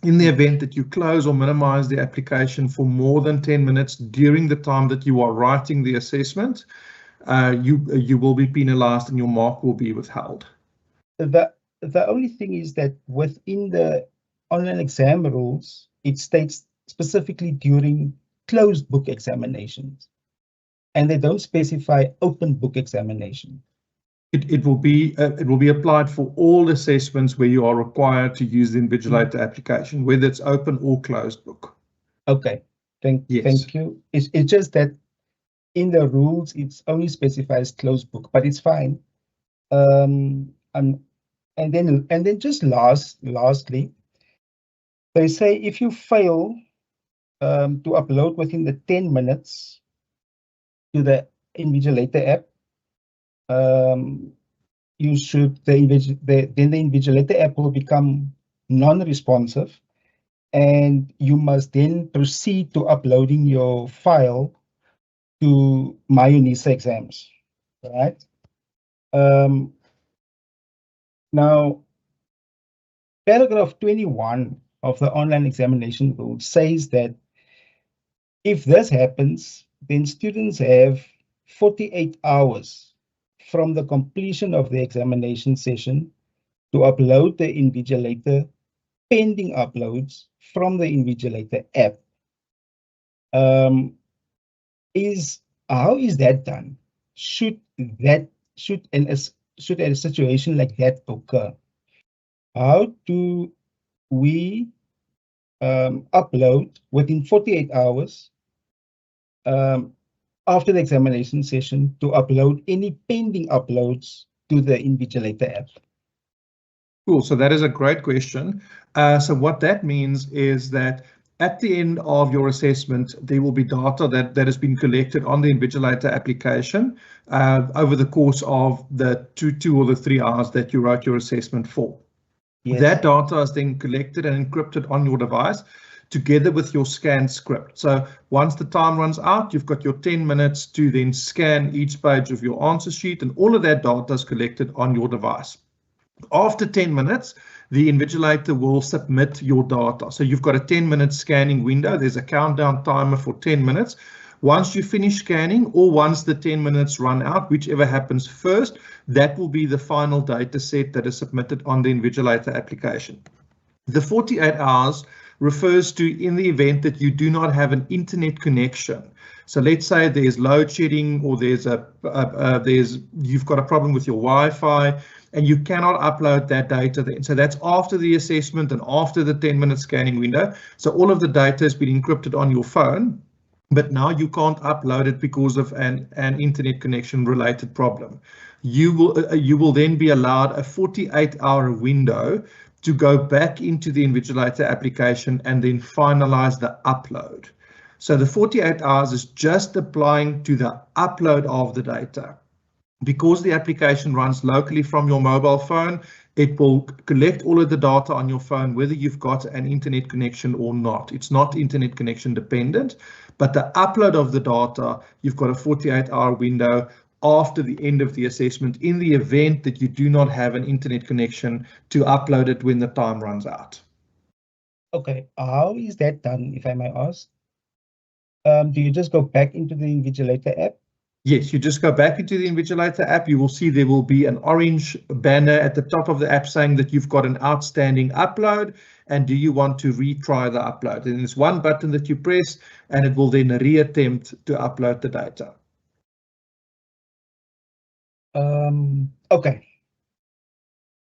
In the event that you close or minimize the application for more than 10 minutes during the time that you are writing the assessment, you will be penalized and your mark will be withheld. The only thing is that within the online exam rules, it states specifically during closed book examinations, and they don't specify open book examination. It will be applied for all assessments where you are required to use the Invigilator application, whether it's open or closed book. Okay, thank you. It's just that in the rules it's only specifies closed book, but it's fine. And then just lastly, they say if you fail to upload within the 10 minutes to the Invigilator app, you should then the Invigilator app will become non-responsive, and you must then proceed to uploading your file to My UNISA exams, right? Now, paragraph 21 of the online examination rule says that if this happens, then students have 48 hours from the completion of the examination session to upload the Invigilator pending uploads from the Invigilator app. How is that done? Should that should a situation like that occur, how do we upload within 48 hours after the examination session to upload any pending uploads to the Invigilator app? Cool. So that is a great question. So what that means is that at the end of your assessment, there will be data that has been collected on the Invigilator application over the course of the two or the 3 hours that you wrote your assessment for. Yes. That data is then collected and encrypted on your device together with your scan script. So once the time runs out, you've got your 10 minutes to then scan each page of your answer sheet, and all of that data is collected on your device. After 10 minutes, the Invigilator will submit your data. So you've got a 10-minute scanning window. There's a countdown timer for 10 minutes. Once you finish scanning, or once the 10 minutes run out, whichever happens first, that will be the final data set that is submitted on the Invigilator application. The 48 hours refers to in the event that you do not have an internet connection. So let's say there's load shedding, or you've got a problem with your Wi-Fi, and you cannot upload that data then. So that's after the assessment and after the 10-minute scanning window. So all of the data has been encrypted on your phone, but now you can't upload it because of an internet connection related problem. You will then be allowed a 48-hour window to go back into the Invigilator application and then finalize the upload. So the 48 hours is just applying to the upload of the data. Because the application runs locally from your mobile phone, it will collect all of the data on your phone, whether you've got an internet connection or not. It's not internet connection dependent, but the upload of the data, you've got a 48-hour window after the end of the assessment in the event that you do not have an internet connection to upload it when the time runs out. Okay, how is that done, if I may ask? Do you just go back into the Invigilator app? Yes, you just go back into the Invigilator app. You will see there will be an orange banner at the top of the app saying that you've got an outstanding upload, and do you want to retry the upload? And there's one button that you press and it will then reattempt to upload the data. Okay.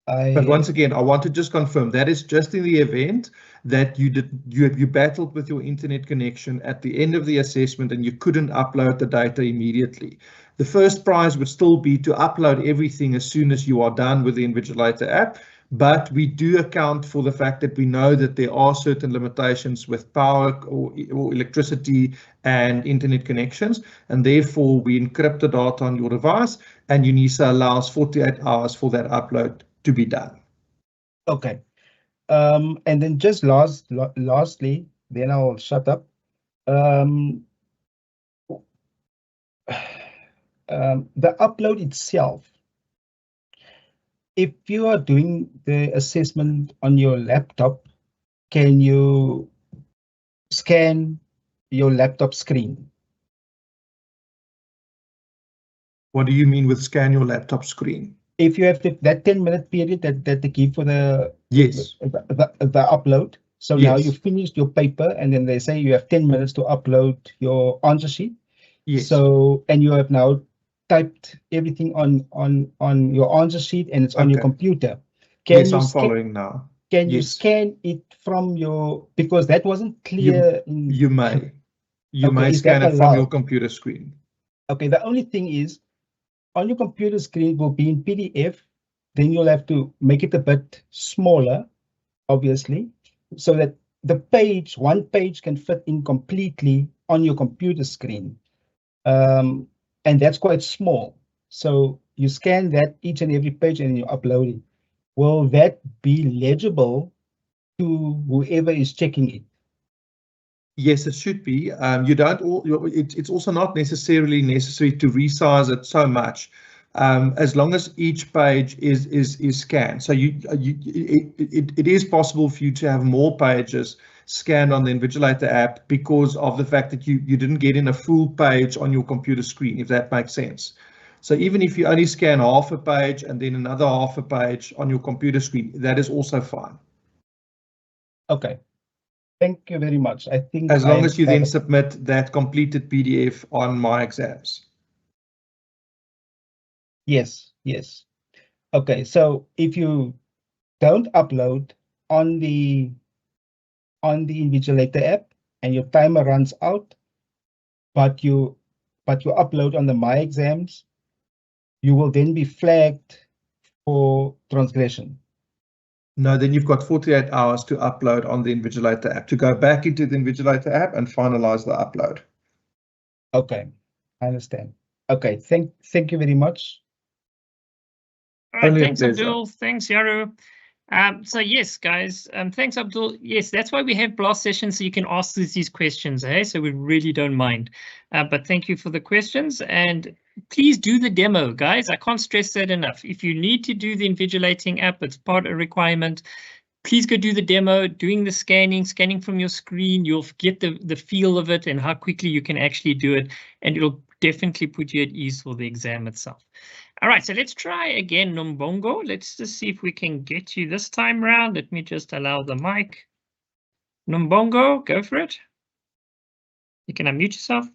But once again, I want to just confirm that is just in the event that you battled with your internet connection at the end of the assessment and you couldn't upload the data immediately. The first prize would still be to upload everything as soon as you are done with the Invigilator app, but we do account for the fact that we know that there are certain limitations with power or electricity and internet connections, and therefore we encrypt the data on your device, and UNISA allows 48 hours for that upload to be done. Okay. And then just lastly, then I'll shut up. The upload itself, if you are doing the assessment on your laptop, can you scan your laptop screen? What do you mean with scan your laptop screen? If you have that 10-minute period that they give for the the upload. So now you finished your paper and then they say you have 10 minutes to upload your answer sheet. Yes. So, and you have now typed everything on your answer sheet and it's on your computer. Yes, I'm following now. Can you scan it from your, because that wasn't clear. You may scan it from your computer screen. Okay, the only thing is, on your computer screen will be in PDF, then you'll have to make it a bit smaller, obviously, so that one page can fit in completely on your computer screen. And that's quite small. So you scan that each and every page and you upload it. Will that be legible to whoever is checking it? Yes, it should be. It's also not necessarily necessary to resize it so much, as long as each page is scanned. So it is possible for you to have more pages scanned on the Invigilator app because of the fact that you didn't get in a full page on your computer screen, if that makes sense. So even if you only scan half a page and then another half a page on your computer screen, that is also fine. Okay. Thank you very much. I think as long as you then submit that completed PDF on My Exams. Yes, yes. Okay, so if you don't upload on the Invigilator app and your timer runs out, but you upload on the My Exams, you will then be flagged for transgression. No, then you've got 48 hours to upload on the Invigilator app, to go back into the Invigilator app and finalize the upload. Okay, I understand. Okay, thank you very much. All right, Only a thanks, pleasure. Abdul. Thanks, Yaru. So yes, guys, thanks, Abdul. Yes, that's why we have blast sessions, so you can ask these questions, eh? So we really don't mind. But thank you for the questions, and please do the demo, guys. I can't stress that enough. If you need to do the Invigilating app, it's part of a requirement. Please go do the demo, doing the scanning from your screen. You'll get the feel of it and how quickly you can actually do it, and it'll definitely put you at ease for the exam itself. All right, so let's try again, Nombongo. Let's just see if we can get you this time round. Let me just allow the mic. Nombongo, go for it. You can unmute yourself.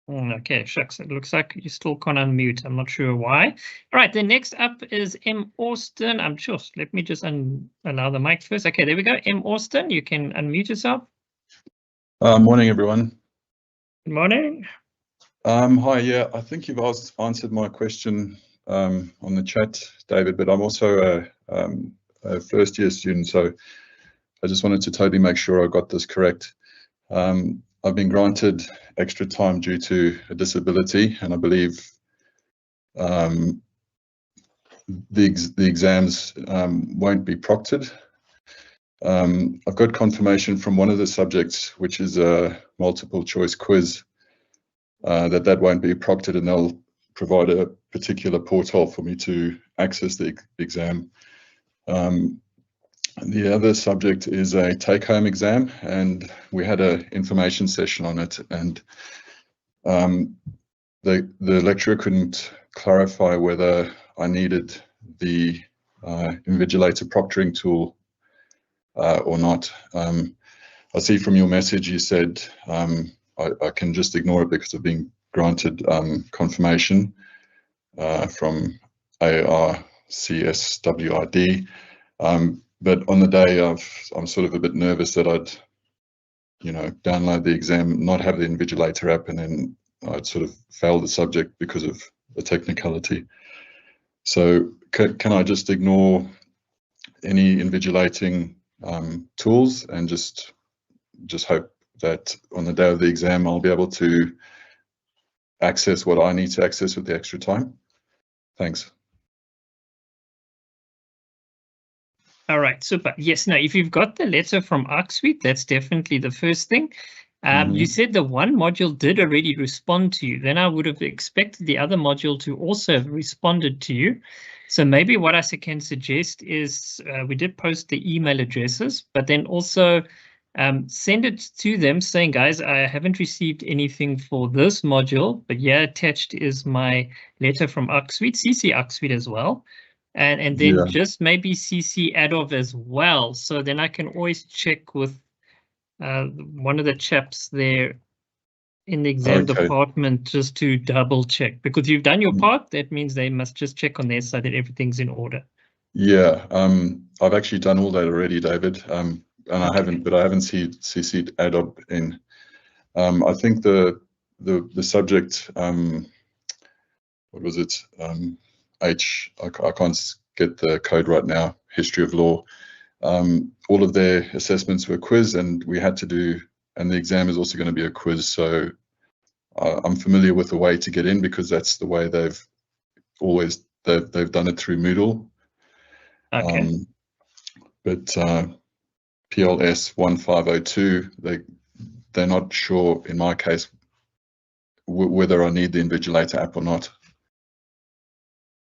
Okay, shucks, it looks like you still can't unmute. I'm not sure why. All right, the next up is M. Austin. I'm sure. Let me just allow the mic first. Okay, there we go. M. Austin, you can unmute yourself. Morning, everyone. Good morning. Hi, yeah, I think you've answered my question on the chat, David, but I'm also a first-year student, so I just wanted to totally make sure I got this correct. I've been granted extra time due to a disability, and I believe the exams won't be proctored. I've got confirmation from one of the subjects, which is a multiple choice quiz, that won't be proctored, and they'll provide a particular portal for me to access the exam. The other subject is a take-home exam, and we had an information session on it, and the lecturer couldn't clarify whether I needed the Invigilator proctoring tool or not. I see from your message you said I can just ignore it because I've been granted confirmation from ARCSWID. But on the day I'm sort of a bit nervous that I'd, download the exam, not have the Invigilator app, and then I'd sort of fail the subject because of a technicality. So can I just ignore any invigilating tools and just hope that on the day of the exam I'll be able to access what I need to access with the extra time? Thanks. All right, super. Yes, now if you've got the letter from ArcSuite, that's definitely the first thing. You said the one module did already respond to you. Then I would have expected the other module to also have responded to you. So maybe what I can suggest is we did post the email addresses, but then also send it to them saying, guys, I haven't received anything for this module, but yeah, attached is my letter from ArcSuite, CC ArcSuite as well. And then just maybe CC Adov as well. So then I can always check with one of the chaps there in the exam department just to double check, because you've done your part. That means they must just check on their side that everything's in order. Yeah, I've actually done all that already, David, and I haven't CC'd Adov in. I think the subject, what was it? I can't get the code right now, history of law. All of their assessments were quiz, and we had to do, and the exam is also going to be a quiz. So I'm familiar with the way to get in, because that's the way they've done it through Moodle. Okay. But PLS 1502, they're not sure in my case whether I need the Invigilator app or not.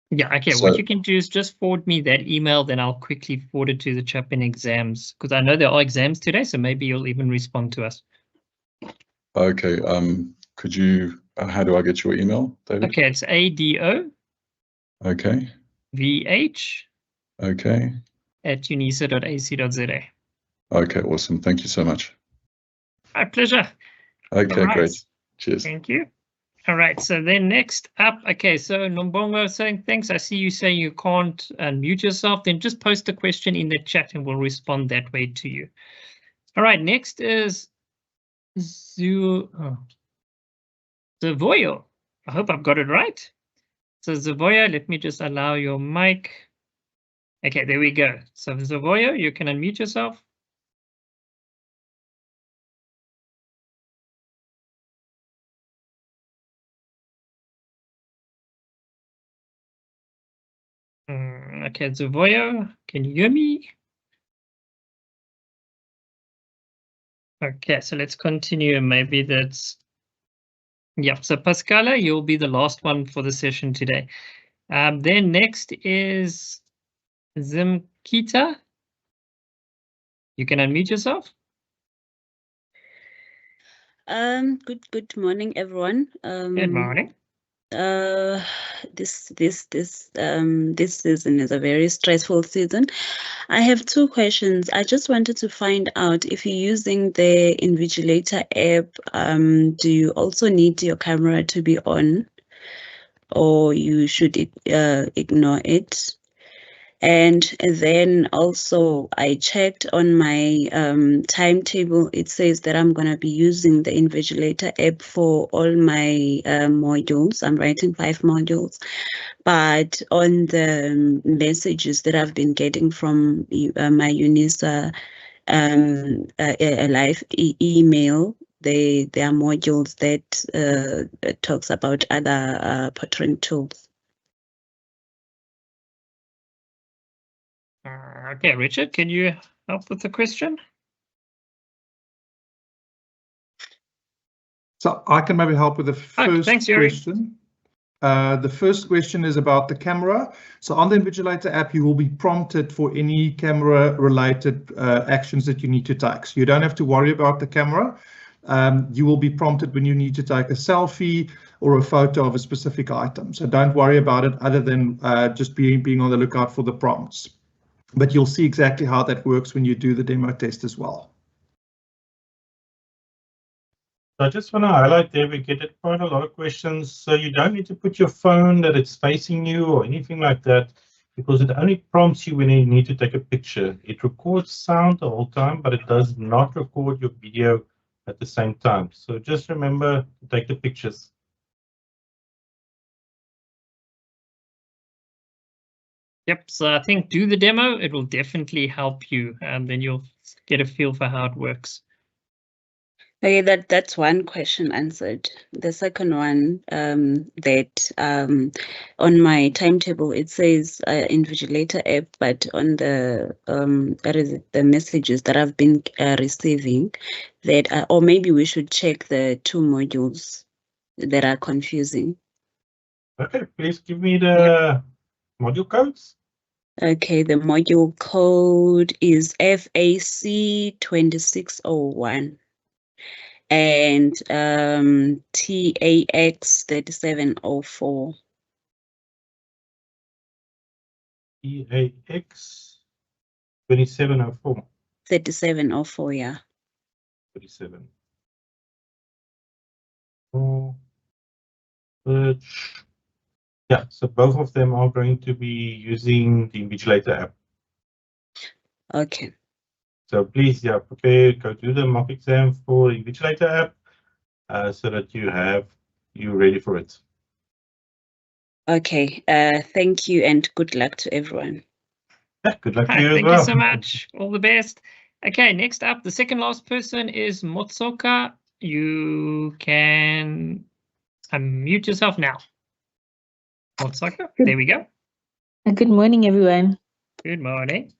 Yeah, okay, so what you can do is just forward me that email, then I'll quickly forward it to the chap in exams, because I know there are exams today, so maybe you'll even respond to us. Okay, could you, how do I get your email, David? Okay, it's ADO. Okay. VH. Okay. @unisa.ac.za. Okay, awesome. Thank you so much. My pleasure. Okay, All right. great. Cheers. Thank you. All right, so then next up, okay, so Nombongo saying thanks. I see you say you can't unmute yourself. Then just post a question in the chat and we'll respond that way to you. All right, next is Zavoyo. I hope I've got it right. So Zavoyo, let me just allow your mic. Okay, there we go. So Zavoyo, you can unmute yourself. Okay, Zavoyo, can you hear me? Okay, so let's continue. Maybe that's, yeah. So Pascala, you'll be the last one for the session today. Then next is Zimkita. You can unmute yourself. Good morning, everyone. Good morning. This season is a very stressful season. I have two questions. I just wanted to find out if you're using the Invigilator app, do you also need your camera to be on, or you should ignore it? And then also I checked on my timetable. It says that I'm going to be using the Invigilator app for all my modules. I'm writing 5 modules. But on the messages that I've been getting from my UNISA live email, there are modules that talks about other portraying tools. Okay, Richard, can you help with the question? So I can maybe help with the first thanks, Yuri. question. The first question is about the camera. So on the Invigilator app, you will be prompted for any camera-related actions that you need to take. So you don't have to worry about the camera. You will be prompted when you need to take a selfie or a photo of a specific item. So don't worry about it other than just being on the lookout for the prompts. But you'll see exactly how that works when you do the demo test as well. I just want to highlight there, we get quite a lot of questions. So you don't need to put your phone that it's facing you or anything like that, because it only prompts you when you need to take a picture. It records sound the whole time, but it does not record your video at the same time. So just remember to take the pictures. Yep, so I think do the demo. It will definitely help you, and then you'll get a feel for how it works. Okay, that's one question answered. The second one, that on my timetable it says Invigilator app, but on the the messages that I've been receiving, that or maybe we should check the 2 modules that are confusing. Okay, please give me the module codes. Okay, the module code is FAC 2601 and TAX 3704. TAX 2704. 3704, yeah. 37. Yeah, so both of them are going to be using the Invigilator app. Okay. So please, yeah, prepare, go do the mock exam for the Invigilator app so that you're ready for it. Okay, thank you and good luck to everyone. Yeah, good luck to you as Thank well. you so much. All the best. Okay, next up, the second last person is Motsoka. You can unmute yourself now. Motsoka, there we go. Good morning, everyone. Good morning.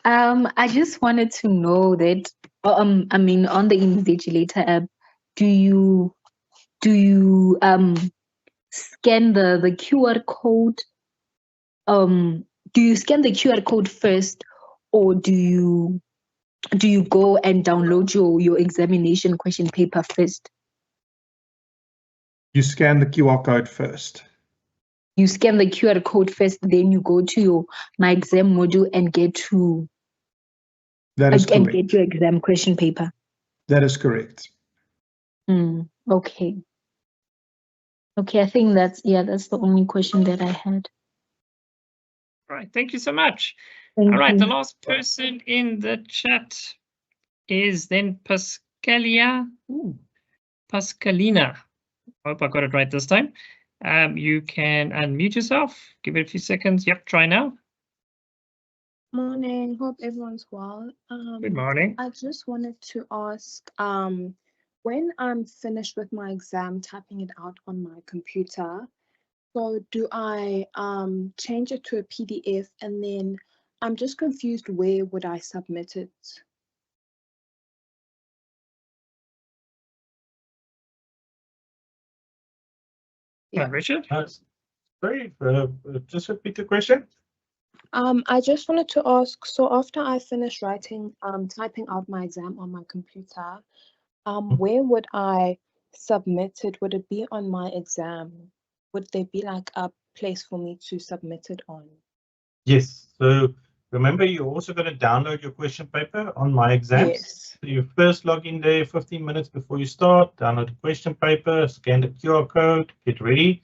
I just wanted to know that, I mean, on the Invigilator app, do you scan the QR code? Do you scan the QR code first, or do you go and download your examination question paper first? You scan the QR code first. You scan the QR code first, then you go to your My Exam module and get to That is and correct. get your exam question paper. That is correct. Okay. Okay, I think that's the only question that I had. All right, thank you so much. Thank All right, you. the last person in the chat is then Pascalia. Ooh, Pascalina. I hope I got it right this time. You can unmute yourself. Give it a few seconds. Yep, try now. Morning. Hope everyone's well. Good morning. I just wanted to ask, when I'm finished with my exam, typing it out on my computer, so do I change it to a PDF, and then I'm just confused, where would I submit it? Yeah, Richard. Sorry, just repeat the question. I just wanted to ask, so after I finish writing, typing out my exam on my computer, where would I submit it? Would it be on my exam? Would there be like a place for me to submit it on? Yes. So remember, you're also going to download your question paper on My Exams. Yes. So you first log in there 15 minutes before you start, download the question paper, scan the QR code, get ready.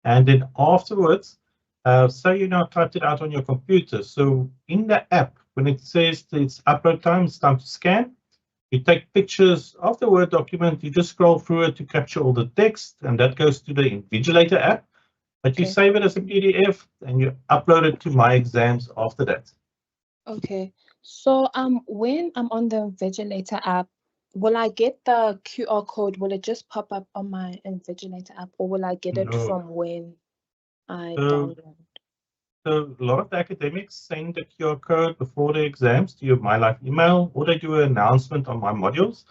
And then afterwards, so you now typed it out on your computer. So in the app, when it says it's upload time, it's time to scan, you take pictures of the Word document, you just scroll through it to capture all the text, and that goes to the Invigilator app. But you save it as a PDF and you upload it to My Exams after that. Okay. So when I'm on the Invigilator app, will I get the QR code? Will it just pop up on my Invigilator app, or will I get it No. from when I So, download? so a lot of the academics send the QR code before the exams to your MyLife email, or they do an announcement on My Modules,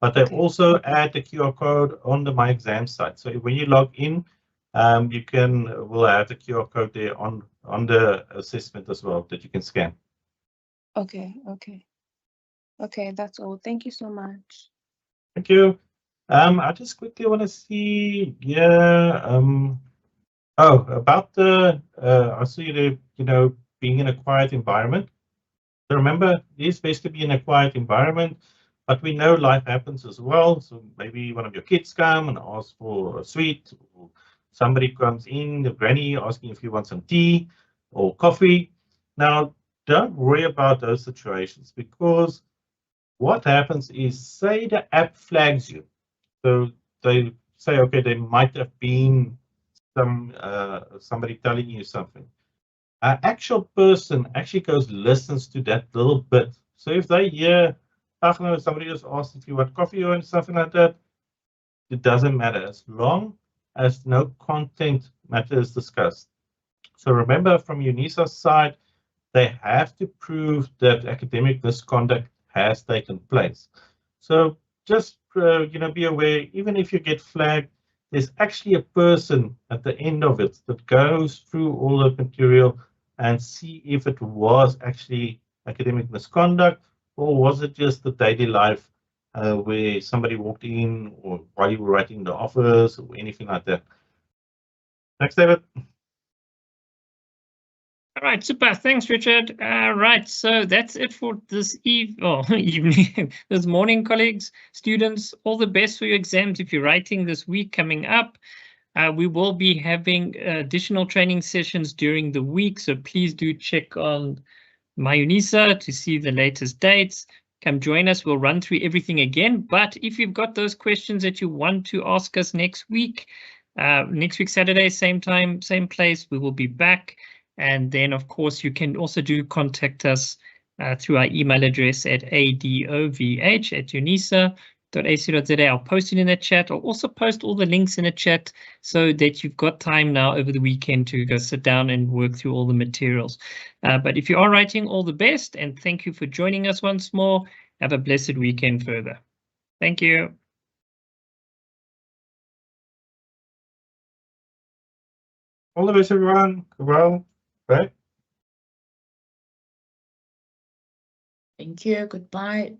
but they also add the QR code on the My Exams site. So when you log in, will have the QR code there on the assessment as well that you can scan. Okay, that's all. Thank you so much. Thank you. I just quickly want to see, about the, I see the, being in a quiet environment. So remember, it is best to be in a quiet environment, but we know life happens as well. So maybe one of your kids come and ask for a sweet, or somebody comes in, the granny asking if you want some tea or coffee. Now, don't worry about those situations, because what happens is, say the app flags you. So they say, okay, there might have been somebody telling you something. An actual person actually goes, listens to that little bit. So if they hear, somebody just asked if you want coffee or something like that, it doesn't matter as long as no content matter is discussed. So remember, from UNISA's side, they have to prove that academic misconduct has taken place. So just be aware, even if you get flagged, there's actually a person at the end of it that goes through all the material and see if it was actually academic misconduct, or was it just the daily life where somebody walked in, or while you were writing the offers, or anything like that. Next, David. All right, super. Thanks, Richard. Right, so that's it for this evening, this morning, colleagues, students. All the best for your exams if you're writing this week coming up. We will be having additional training sessions during the week, so please do check on MyUNISA to see the latest dates. Come join us. We'll run through everything again. But if you've got those questions that you want to ask us next week Saturday, same time, same place, we will be back. And then, of course, you can also contact us through our email address at adovh@unisa.ac.za. I'll post it in the chat. I'll also post all the links in the chat so that you've got time now over the weekend to go sit down and work through all the materials. But if you are writing, all the best, and thank you for joining us once more. Have a blessed weekend further. Thank you. All the best, everyone. Goodbye. Bye. Thank you. Goodbye.